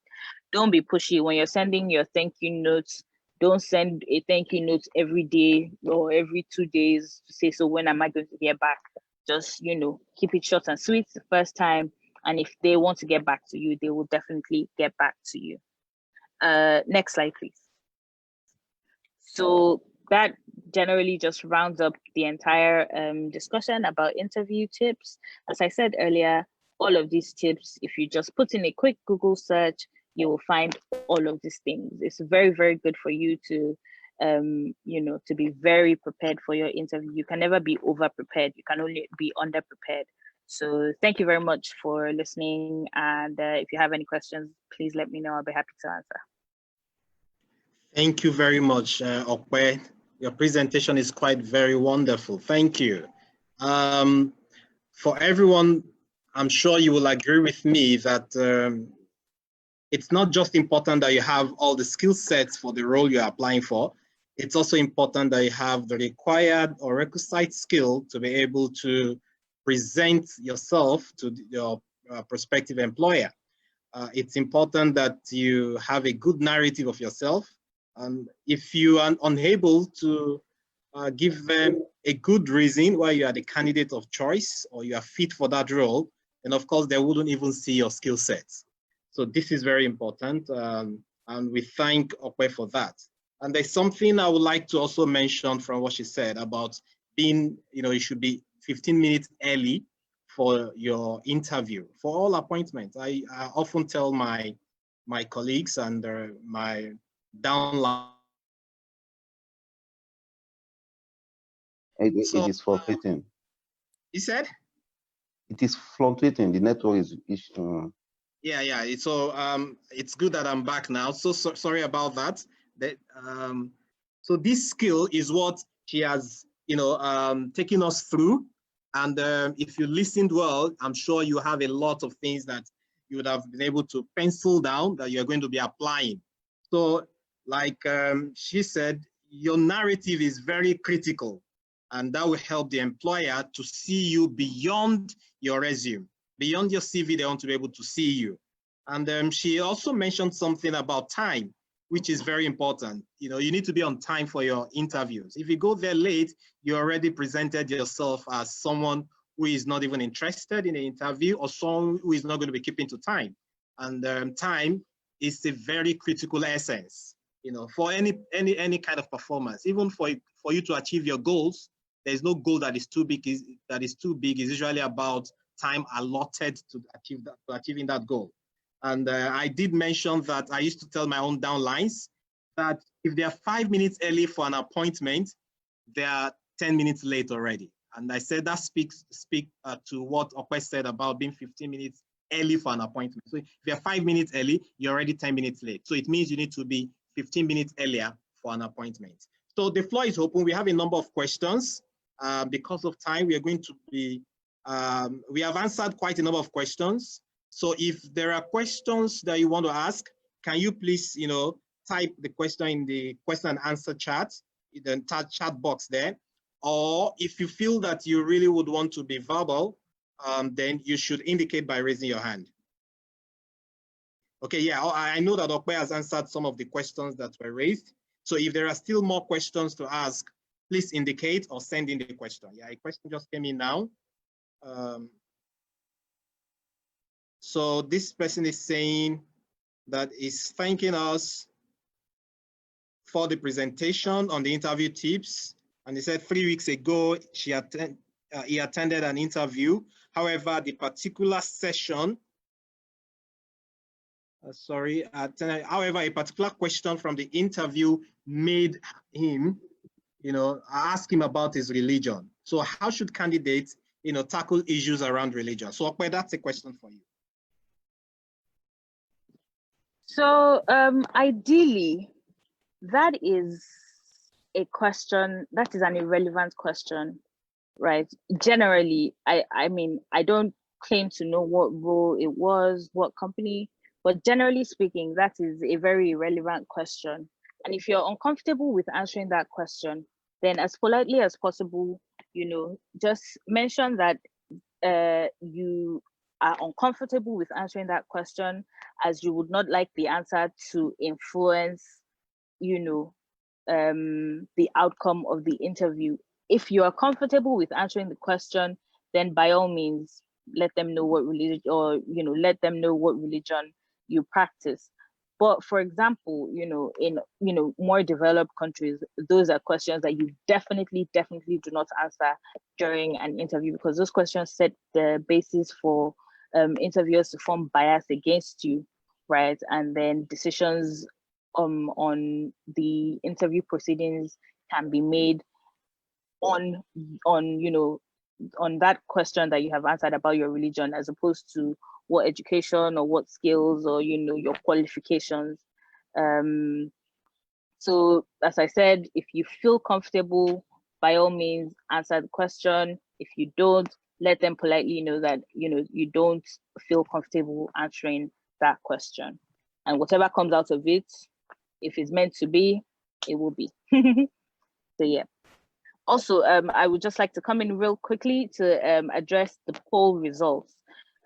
Don't be pushy when you're sending your thank you notes. Don't send a thank you note every day or every 2 days to say, so when am I going to hear back? Just, keep it short and sweet the first time. And if they want to get back to you, they will definitely get back to you. Next slide, please. So that generally just rounds up the entire discussion about interview tips. As I said earlier, all of these tips, if you just put in a quick Google search, you will find all of these things. It's very, very good for you to, to be very prepared for your interview. You can never be over prepared. You can only be under prepared. So thank you very much for listening. And if you have any questions, please let me know. I'll be happy to answer. Thank you very much, Okwe. Your presentation is quite very wonderful. Thank you. for everyone, I'm sure you will agree with me that it's not just important that you have all the skill sets for the role you're applying for. It's also important that you have the required or requisite skill to be able to present yourself to your prospective employer. It's important that you have a good narrative of yourself. And if you are unable to give them a good reason why you are the candidate of choice or you are fit for that role, then of course they wouldn't even see your skill sets. So this is very important, and we thank Okwe for that. And there's something I would like to also mention from what she said about being, you should be 15 minutes early for your interview, for all appointments. I often tell my colleagues and my downline. It is fluctuating. You said? It is fluctuating. The network is. Yeah. It's good that I'm back now. So sorry about that. So this skill is what she has, taken us through. And if you listened well, I'm sure you have a lot of things that you would have been able to pencil down that you're going to be applying. So like she said, your narrative is very critical, and that will help the employer to see you beyond your resume. Beyond your CV, they want to be able to see you. And she also mentioned something about time, which is very important. You need to be on time for your interviews. If you go there late, you already presented yourself as someone who is not even interested in the interview, or someone who is not going to be keeping to time. And time is a very critical essence, for any kind of performance. Even for you to achieve your goals, there's no goal that is too big. It's usually about time allotted to achieving that goal. And I did mention that I used to tell my own downlines that if they are 5 minutes early for an appointment, they are 10 minutes late already. And I said that speaks to what Okwe said about being 15 minutes early for an appointment. So if you're 5 minutes early, you're already 10 minutes late. So it means you need to be 15 minutes earlier for an appointment. So the floor is open. We have a number of questions. Because of time, we are going to be, we have answered quite a number of questions. So if there are questions that you want to ask, can you please, type the question in the question and answer chat, in the chat box there. Or if you feel that you really would want to be verbal, then you should indicate by raising your hand. Okay, yeah, I know that Okwe has answered some of the questions that were raised. So if there are still more questions to ask, please indicate or send in the question. Yeah, a question just came in now. So this person is saying that is thanking us for the presentation on the interview tips. And he said 3 weeks ago, he attended an interview. However, the particular session, however, a particular question from the interview made him, ask him about his religion. So how should candidates, tackle issues around religion? So Okwe, that's a question for you. So ideally, that is a question, that is an irrelevant question, right? Generally, I mean, I don't claim to know what role it was, what company, but generally speaking, that is a very irrelevant question. And if you're uncomfortable with answering that question, then as politely as possible, just mention that you are uncomfortable with answering that question, as you would not like the answer to influence, the outcome of the interview. If you are comfortable with answering the question, then by all means, let them know what religion, or let them know what religion you practice. But for example, in more developed countries, those are questions that you definitely do not answer during an interview, because those questions set the basis for interviewers to form bias against you, right? And then decisions on the interview proceedings can be made on that question that you have answered about your religion, as opposed to what education or what skills or your qualifications. So as I said, if you feel comfortable, by all means answer the question. If you don't, let them politely know that, you don't feel comfortable answering that question. And whatever comes out of it, if it's meant to be, it will be. So yeah. Also, I would just like to come in real quickly to address the poll results.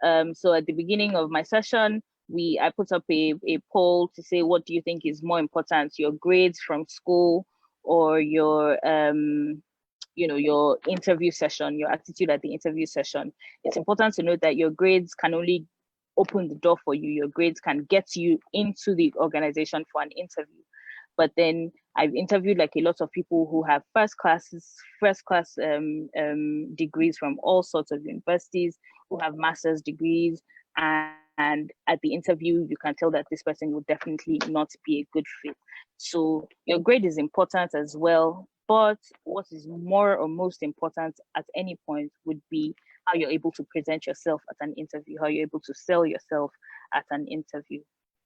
So at the beginning of my session, I put up a poll to say, what do you think is more important, your grades from school or your your interview session, your attitude at the interview session? It's important to note that your grades can only open the door for you. Your grades can get you into the organization for an interview. But then I've interviewed like a lot of people who have first class degrees from all sorts of universities, who have master's degrees, and at the interview, you can tell that this person will definitely not be a good fit. So your grade is important as well, but what is more or most important at any point would be how you're able to present yourself at an interview, how you're able to sell yourself at an interview.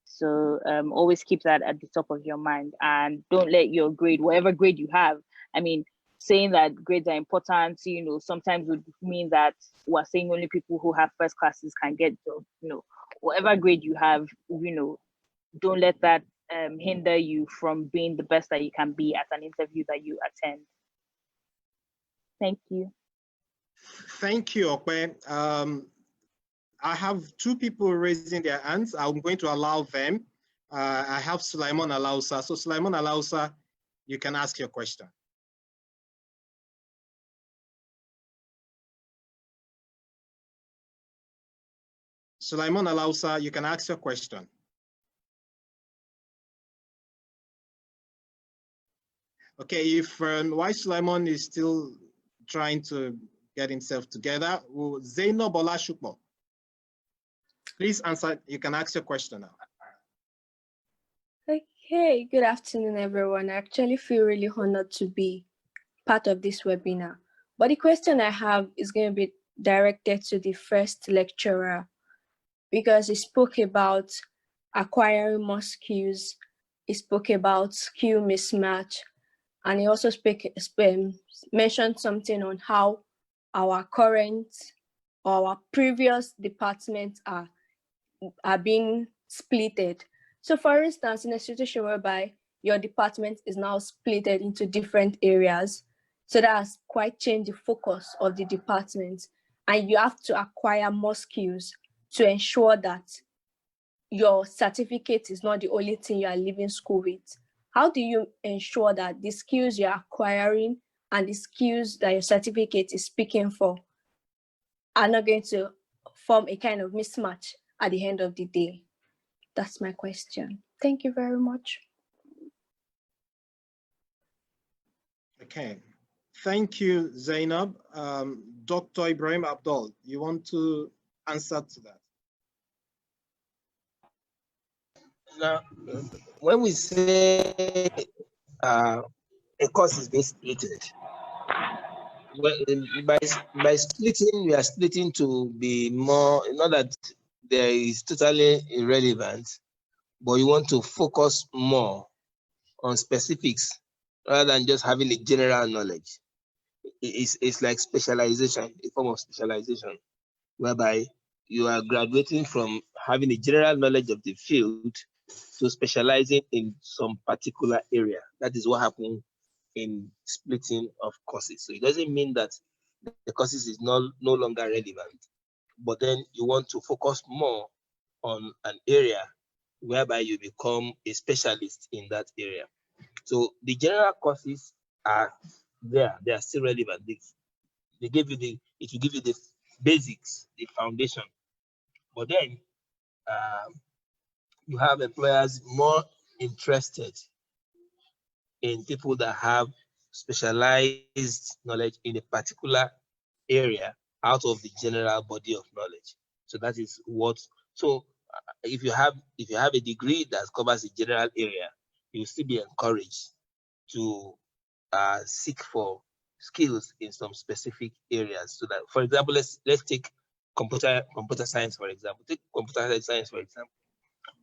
So always keep that at the top of your mind, and don't let your grade, whatever grade you have, I mean, saying that grades are important, sometimes would mean that we're saying only people who have first classes can get jobs. Whatever grade you have, don't let that hinder you from being the best that you can be at an interview that you attend. Thank you. Thank you, Okwe. I have two people raising their hands. I'm going to allow them. I have Sulaiman Alausa. So Sulaiman Alausa, you can ask your question. Sulaiman Alausa, you can ask your question. Okay, if while Sulaiman is still trying to get himself together, Zainab Olashukbo, please answer. You can ask your question now. Okay, good afternoon, everyone. I actually feel really honored to be part of this webinar. But the question I have is going to be directed to the first lecturer, because he spoke about acquiring more skills. He spoke about skill mismatch, and he also mentioned something on how our current or our previous departments are being splitted. So for instance, in a situation whereby your department is now splitted into different areas, so that has quite changed the focus of the department, and you have to acquire more skills to ensure that your certificate is not the only thing you are leaving school with. How do you ensure that the skills you're acquiring and the skills that your certificate is speaking for are not going to form a kind of mismatch at the end of the day? That's my question. Thank you very much. Okay, thank you, Zainab. Dr. Ibrahim Abdul, you want to answer to that? Now, when we say a course is being split, by splitting, we are splitting to be more, not that there is totally irrelevant, but you want to focus more on specifics rather than just having a general knowledge. It's like specialization, a form of specialization, whereby you are graduating from having a general knowledge of the field to specializing in some particular area. That is what happened in splitting of courses. So it doesn't mean that the courses is no longer relevant, but then you want to focus more on an area whereby you become a specialist in that area. So the general courses are there, they are still relevant. They give you it will give you the basics, the foundation. But then you have employers more interested in people that have specialized knowledge in a particular area out of the general body of knowledge. So that is what, so if you have a degree that covers a general area, you'll still be encouraged to seek for skills in some specific areas. So that, for example, let's take computer science, for example. Take computer science, for example.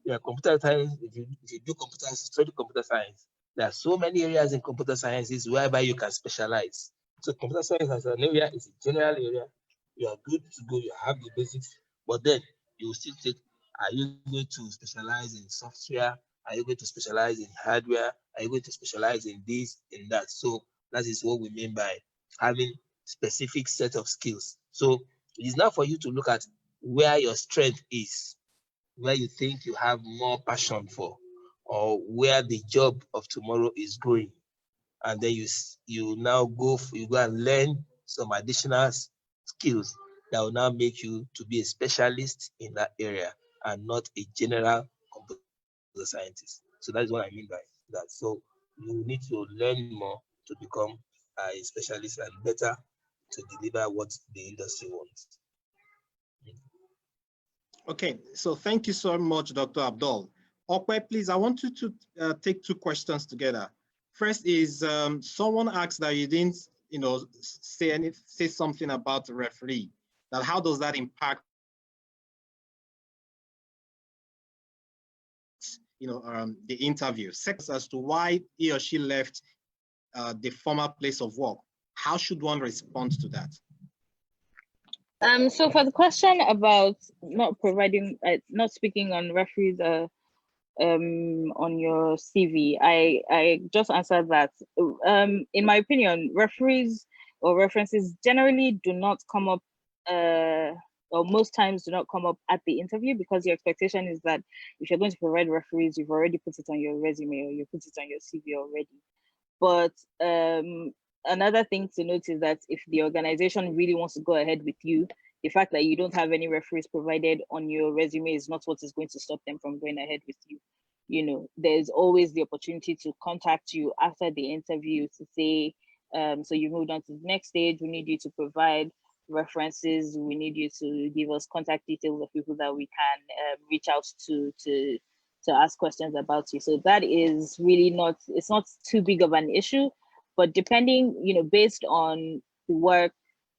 Yeah, computer science, if you do study computer science, there are so many areas in computer sciences whereby you can specialize. So computer science as an area is a general area, You are good to go. You have the basics, but then you will still take. Are you going to specialize in software? Are you going to specialize in hardware? Are you going to specialize in this, in that? So that is what we mean by having specific set of skills. So it is not for you to look at where your strength is, where you think you have more passion for, or where the job of tomorrow is going, and then you now you go and learn some additional skills that will now make you to be a specialist in that area and not a general computer scientist. So that's what I mean by that. So you need to learn more to become a specialist and better to deliver what the industry wants. Okay, so thank you so much, Dr. Abdul. Okwe, please, I want you to take two questions together. First is someone asked that you didn't, say something about the referee. That how does that impact, the interview? Second, as to why he or she left the former place of work. How should one respond to that? So for the question about not providing, not speaking on referees on your CV, I just answered that. In my opinion, referees or references generally do not come up, or most times do not come up at the interview, because your expectation is that if you're going to provide referees, you've already put it on your resume or you put it on your CV already. But another thing to note is that if the organization really wants to go ahead with you, the fact that you don't have any referees provided on your resume is not what is going to stop them from going ahead with you. There's always the opportunity to contact you after the interview to say, so you moved on to the next stage, we need you to provide references, we need you to give us contact details of people that we can reach out to ask questions about you. So that is really it's not too big of an issue, but depending, based on the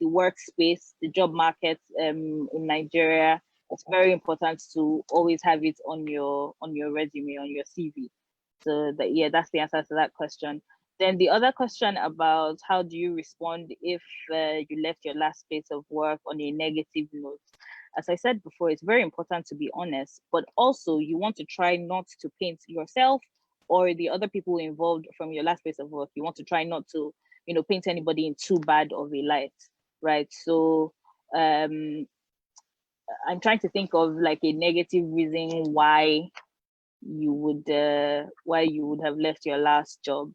workspace, the job market in Nigeria, it's very important to always have it on your resume, on your CV. So that's the answer to that question. Then the other question about how do you respond if you left your last place of work on a negative note? As I said before, it's very important to be honest, but also you want to try not to paint yourself or the other people involved from your last place of work. You want to try not to, paint anybody in too bad of a light, right? So I'm trying to think of like a negative reason why you would have left your last job.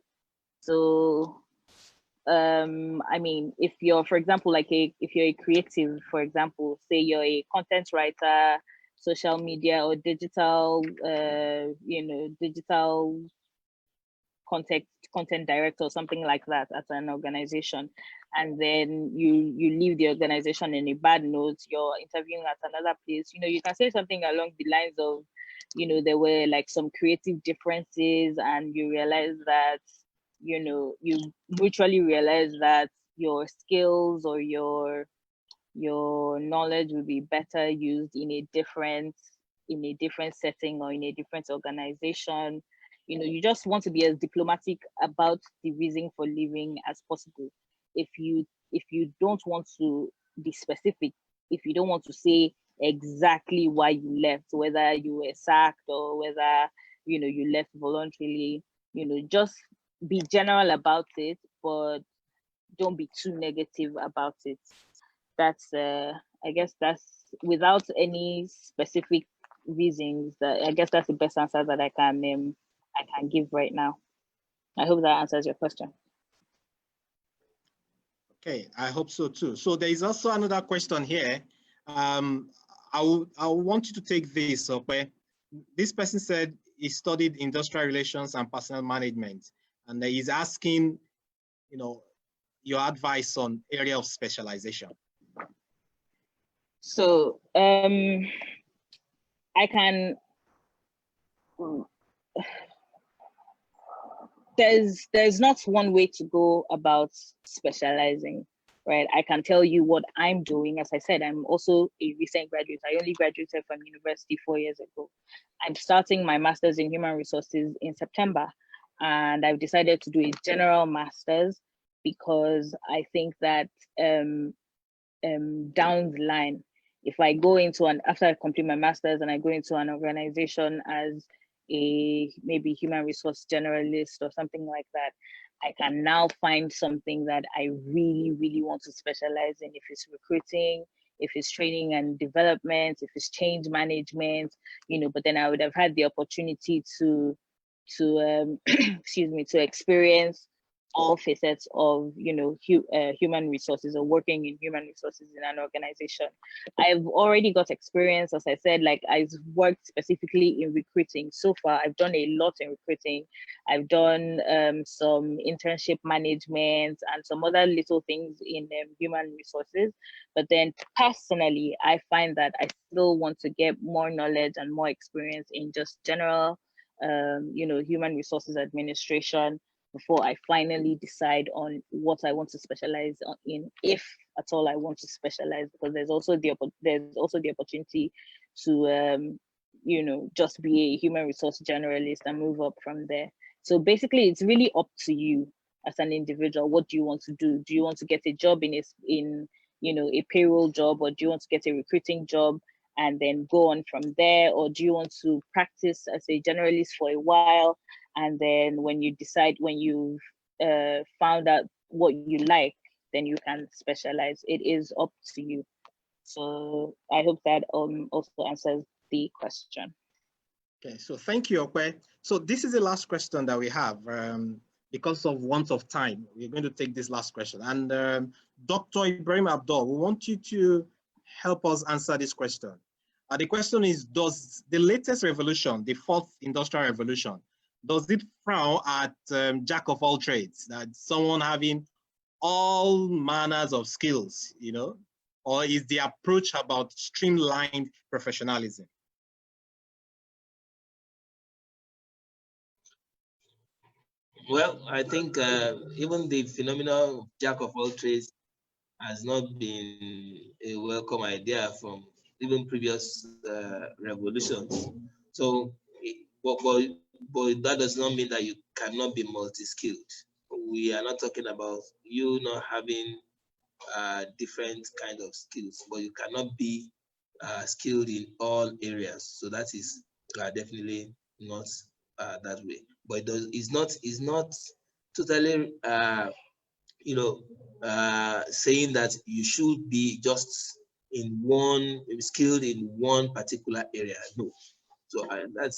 So I mean, if you're, for example, if you're a creative, for example, say you're a content writer, social media or digital, digital content director or something like that at an organization, and then you leave the organization in a bad note, you're interviewing at another place, you can say something along the lines of, there were like some creative differences and you realize that, you mutually realize that your skills or your knowledge will be better used in a different setting or in a different organization. You just want to be as diplomatic about the reason for leaving as possible. If you don't want to be specific, if you don't want to say exactly why you left, whether you were sacked or whether you left voluntarily, just be general about it, but don't be too negative about it. That's I guess that's without any specific reasons. I guess that's the best answer that I can give right now. I hope that answers your question. Okay, I hope so too. So there is also another question here. I want you to take this up. Where this person said he studied industrial relations and personnel management, and he's asking, your advice on area of specialization. So I can. There's not one way to go about specializing, right? I can tell you what I'm doing. As I said, I'm also a recent graduate. I only graduated from university 4 years ago. I'm starting my master's in human resources in September, and I've decided to do a general master's because I think that down the line, if I go into after I complete my master's and I go into an organization as a maybe human resource generalist or something like that, I can now find something that I really, really want to specialize in. If it's recruiting, if it's training and development, if it's change management, but then I would have had the opportunity to excuse me, to experience all facets of human resources or working in human resources in an organization. I've already got experience, as I said, like I've worked specifically in recruiting. So far, I've done a lot in recruiting. I've done some internship management and some other little things in human resources. But then personally, I find that I still want to get more knowledge and more experience in just general human resources administration before I finally decide on what I want to specialize in, if at all I want to specialize, because there's also the opportunity to just be a human resource generalist and move up from there. So basically, it's really up to you as an individual. What do you want to do? Do you want to get a job in a payroll job, or do you want to get a recruiting job and then go on from there? Or do you want to practice as a generalist for a while, and then when you decide, when you've found out what you like, then you can specialize? It is up to you. So I hope that also answers the question. Okay, so thank you, Okwe. So this is the last question that we have. Because of want of time, we're going to take this last question. And Dr. Ibrahim Abdul, we want you to help us answer this question. The question is, does the latest revolution, the fourth industrial revolution, does it frown at jack of all trades, that someone having all manners of skills, or is the approach about streamlined professionalism? Well, I think even the phenomenon of jack of all trades has not been a welcome idea from even previous revolutions. So, but that does not mean that you cannot be multi-skilled. We are not talking about you not having different kind of skills, but you cannot be skilled in all areas. So that is definitely not that way. But it's not totally saying that you should be just skilled in one particular area. No. So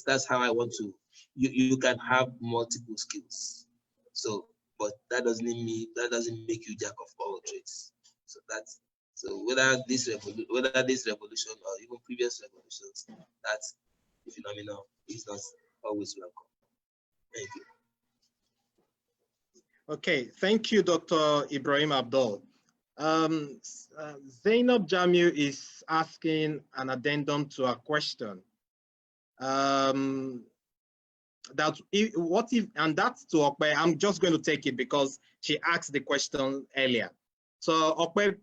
that's how I want to. You can have multiple skills. So, but that doesn't make you jack of all trades. So whether this revolution or even previous revolutions, that phenomenon is not always welcome. Thank you. Okay, thank you, Dr. Ibrahim Abdul. Zainab Jamil is asking an addendum to a question. And that's to Okwe. I'm just going to take it because she asked the question earlier. So Okwe,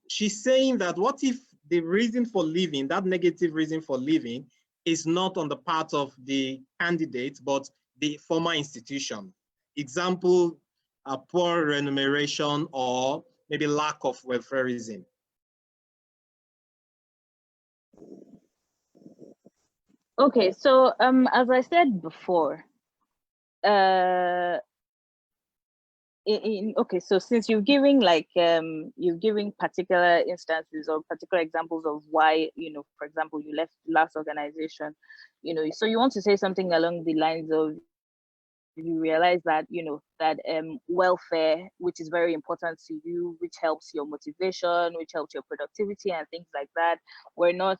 she's saying that what if the reason for leaving, that negative reason for leaving, is not on the part of the candidate, but the former institution? Example, a poor remuneration or maybe lack of welfareism. Okay, so as I said before, okay, so since you're giving particular instances or particular examples of why, for example, you left last organization, so you want to say something along the lines of, you realize that welfare, which is very important to you, which helps your motivation, which helps your productivity and things like that, were not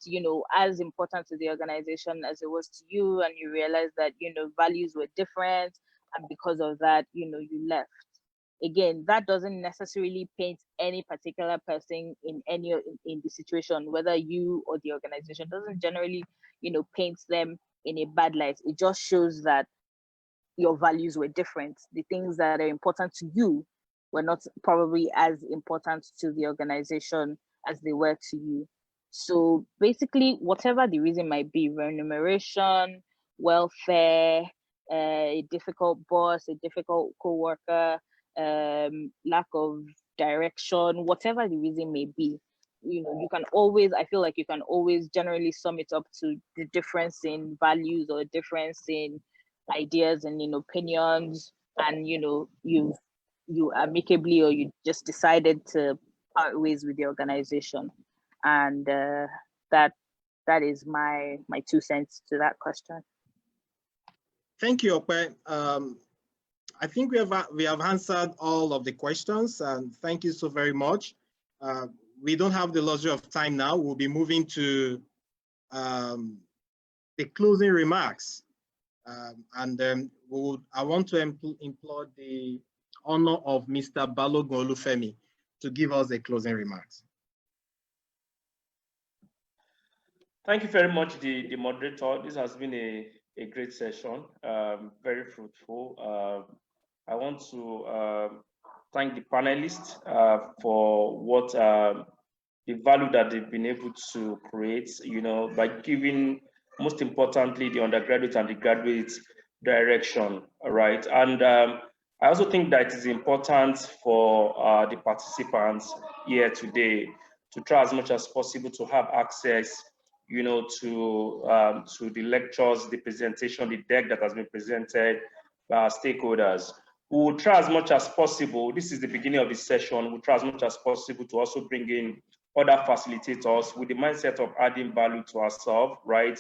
as important to the organization as it was to you, and you realize that values were different, and because of that you left. Again, that doesn't necessarily paint any particular person in the situation, whether you or the organization, doesn't generally paint them in a bad light. It just shows that your values were different. The things that are important to you were not probably as important to the organization as they were to you. So basically, whatever the reason might be, remuneration, welfare, a difficult boss, a difficult co-worker, lack of direction, whatever the reason may be, you can always, I feel like you can always generally sum it up to the difference in values or difference in ideas and in opinions, and you amicably, or you just decided to part ways with the organization. And that is my 2 cents to that question. Thank you, Okwe. I think we have answered all of the questions, and thank you so very much. We don't have the luxury of time now. We'll be moving to the closing remarks. I want to implore the honor of Mr. Balogun Olufemi to give us the closing remarks. Thank you very much, the moderator. This has been a great session, very fruitful. I want to thank the panelists for what the value that they've been able to create, by giving, most importantly, the undergraduate and the graduate direction, right? And I also think that it is important for the participants here today to try as much as possible to have access, to the lectures, the presentation, the deck that has been presented by our stakeholders. We will try as much as possible, this is the beginning of the session, we'll try as much as possible to also bring in other facilitators with the mindset of adding value to ourselves, right?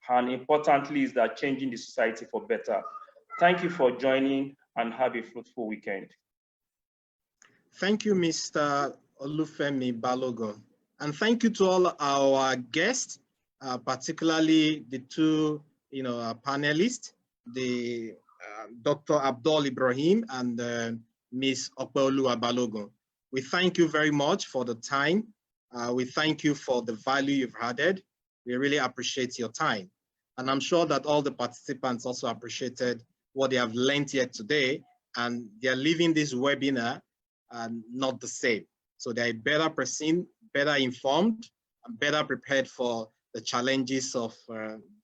And importantly is that changing the society for better. Thank you for joining and have a fruitful weekend. Thank you, Mr. Olufemi Balogun. And thank you to all our guests, particularly the two panelists, the Dr. Abdul Ibrahim and Ms. Okweoluwa Balogun. We thank you very much for the time. We thank you for the value you've added. We really appreciate your time. And I'm sure that all the participants also appreciated what they have learned here today, and they're leaving this webinar not the same. So they're better perceived, better informed, and better prepared for the challenges of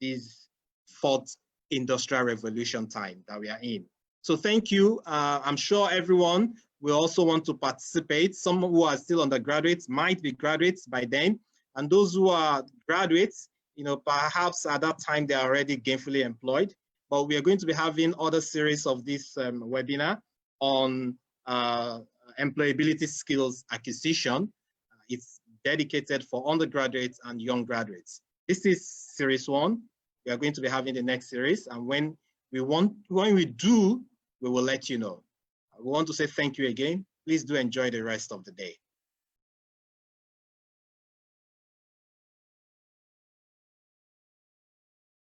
this fourth industrial revolution time that we are in. So thank you. I'm sure everyone will also want to participate. Some who are still undergraduates might be graduates by then. And those who are graduates, perhaps at that time they are already gainfully employed. But we are going to be having other series of this webinar on employability skills acquisition. It's dedicated for undergraduates and young graduates. This is series 1. We are going to be having the next series, and when we do, we will let you know. We want to say thank you again. Please do enjoy the rest of the day.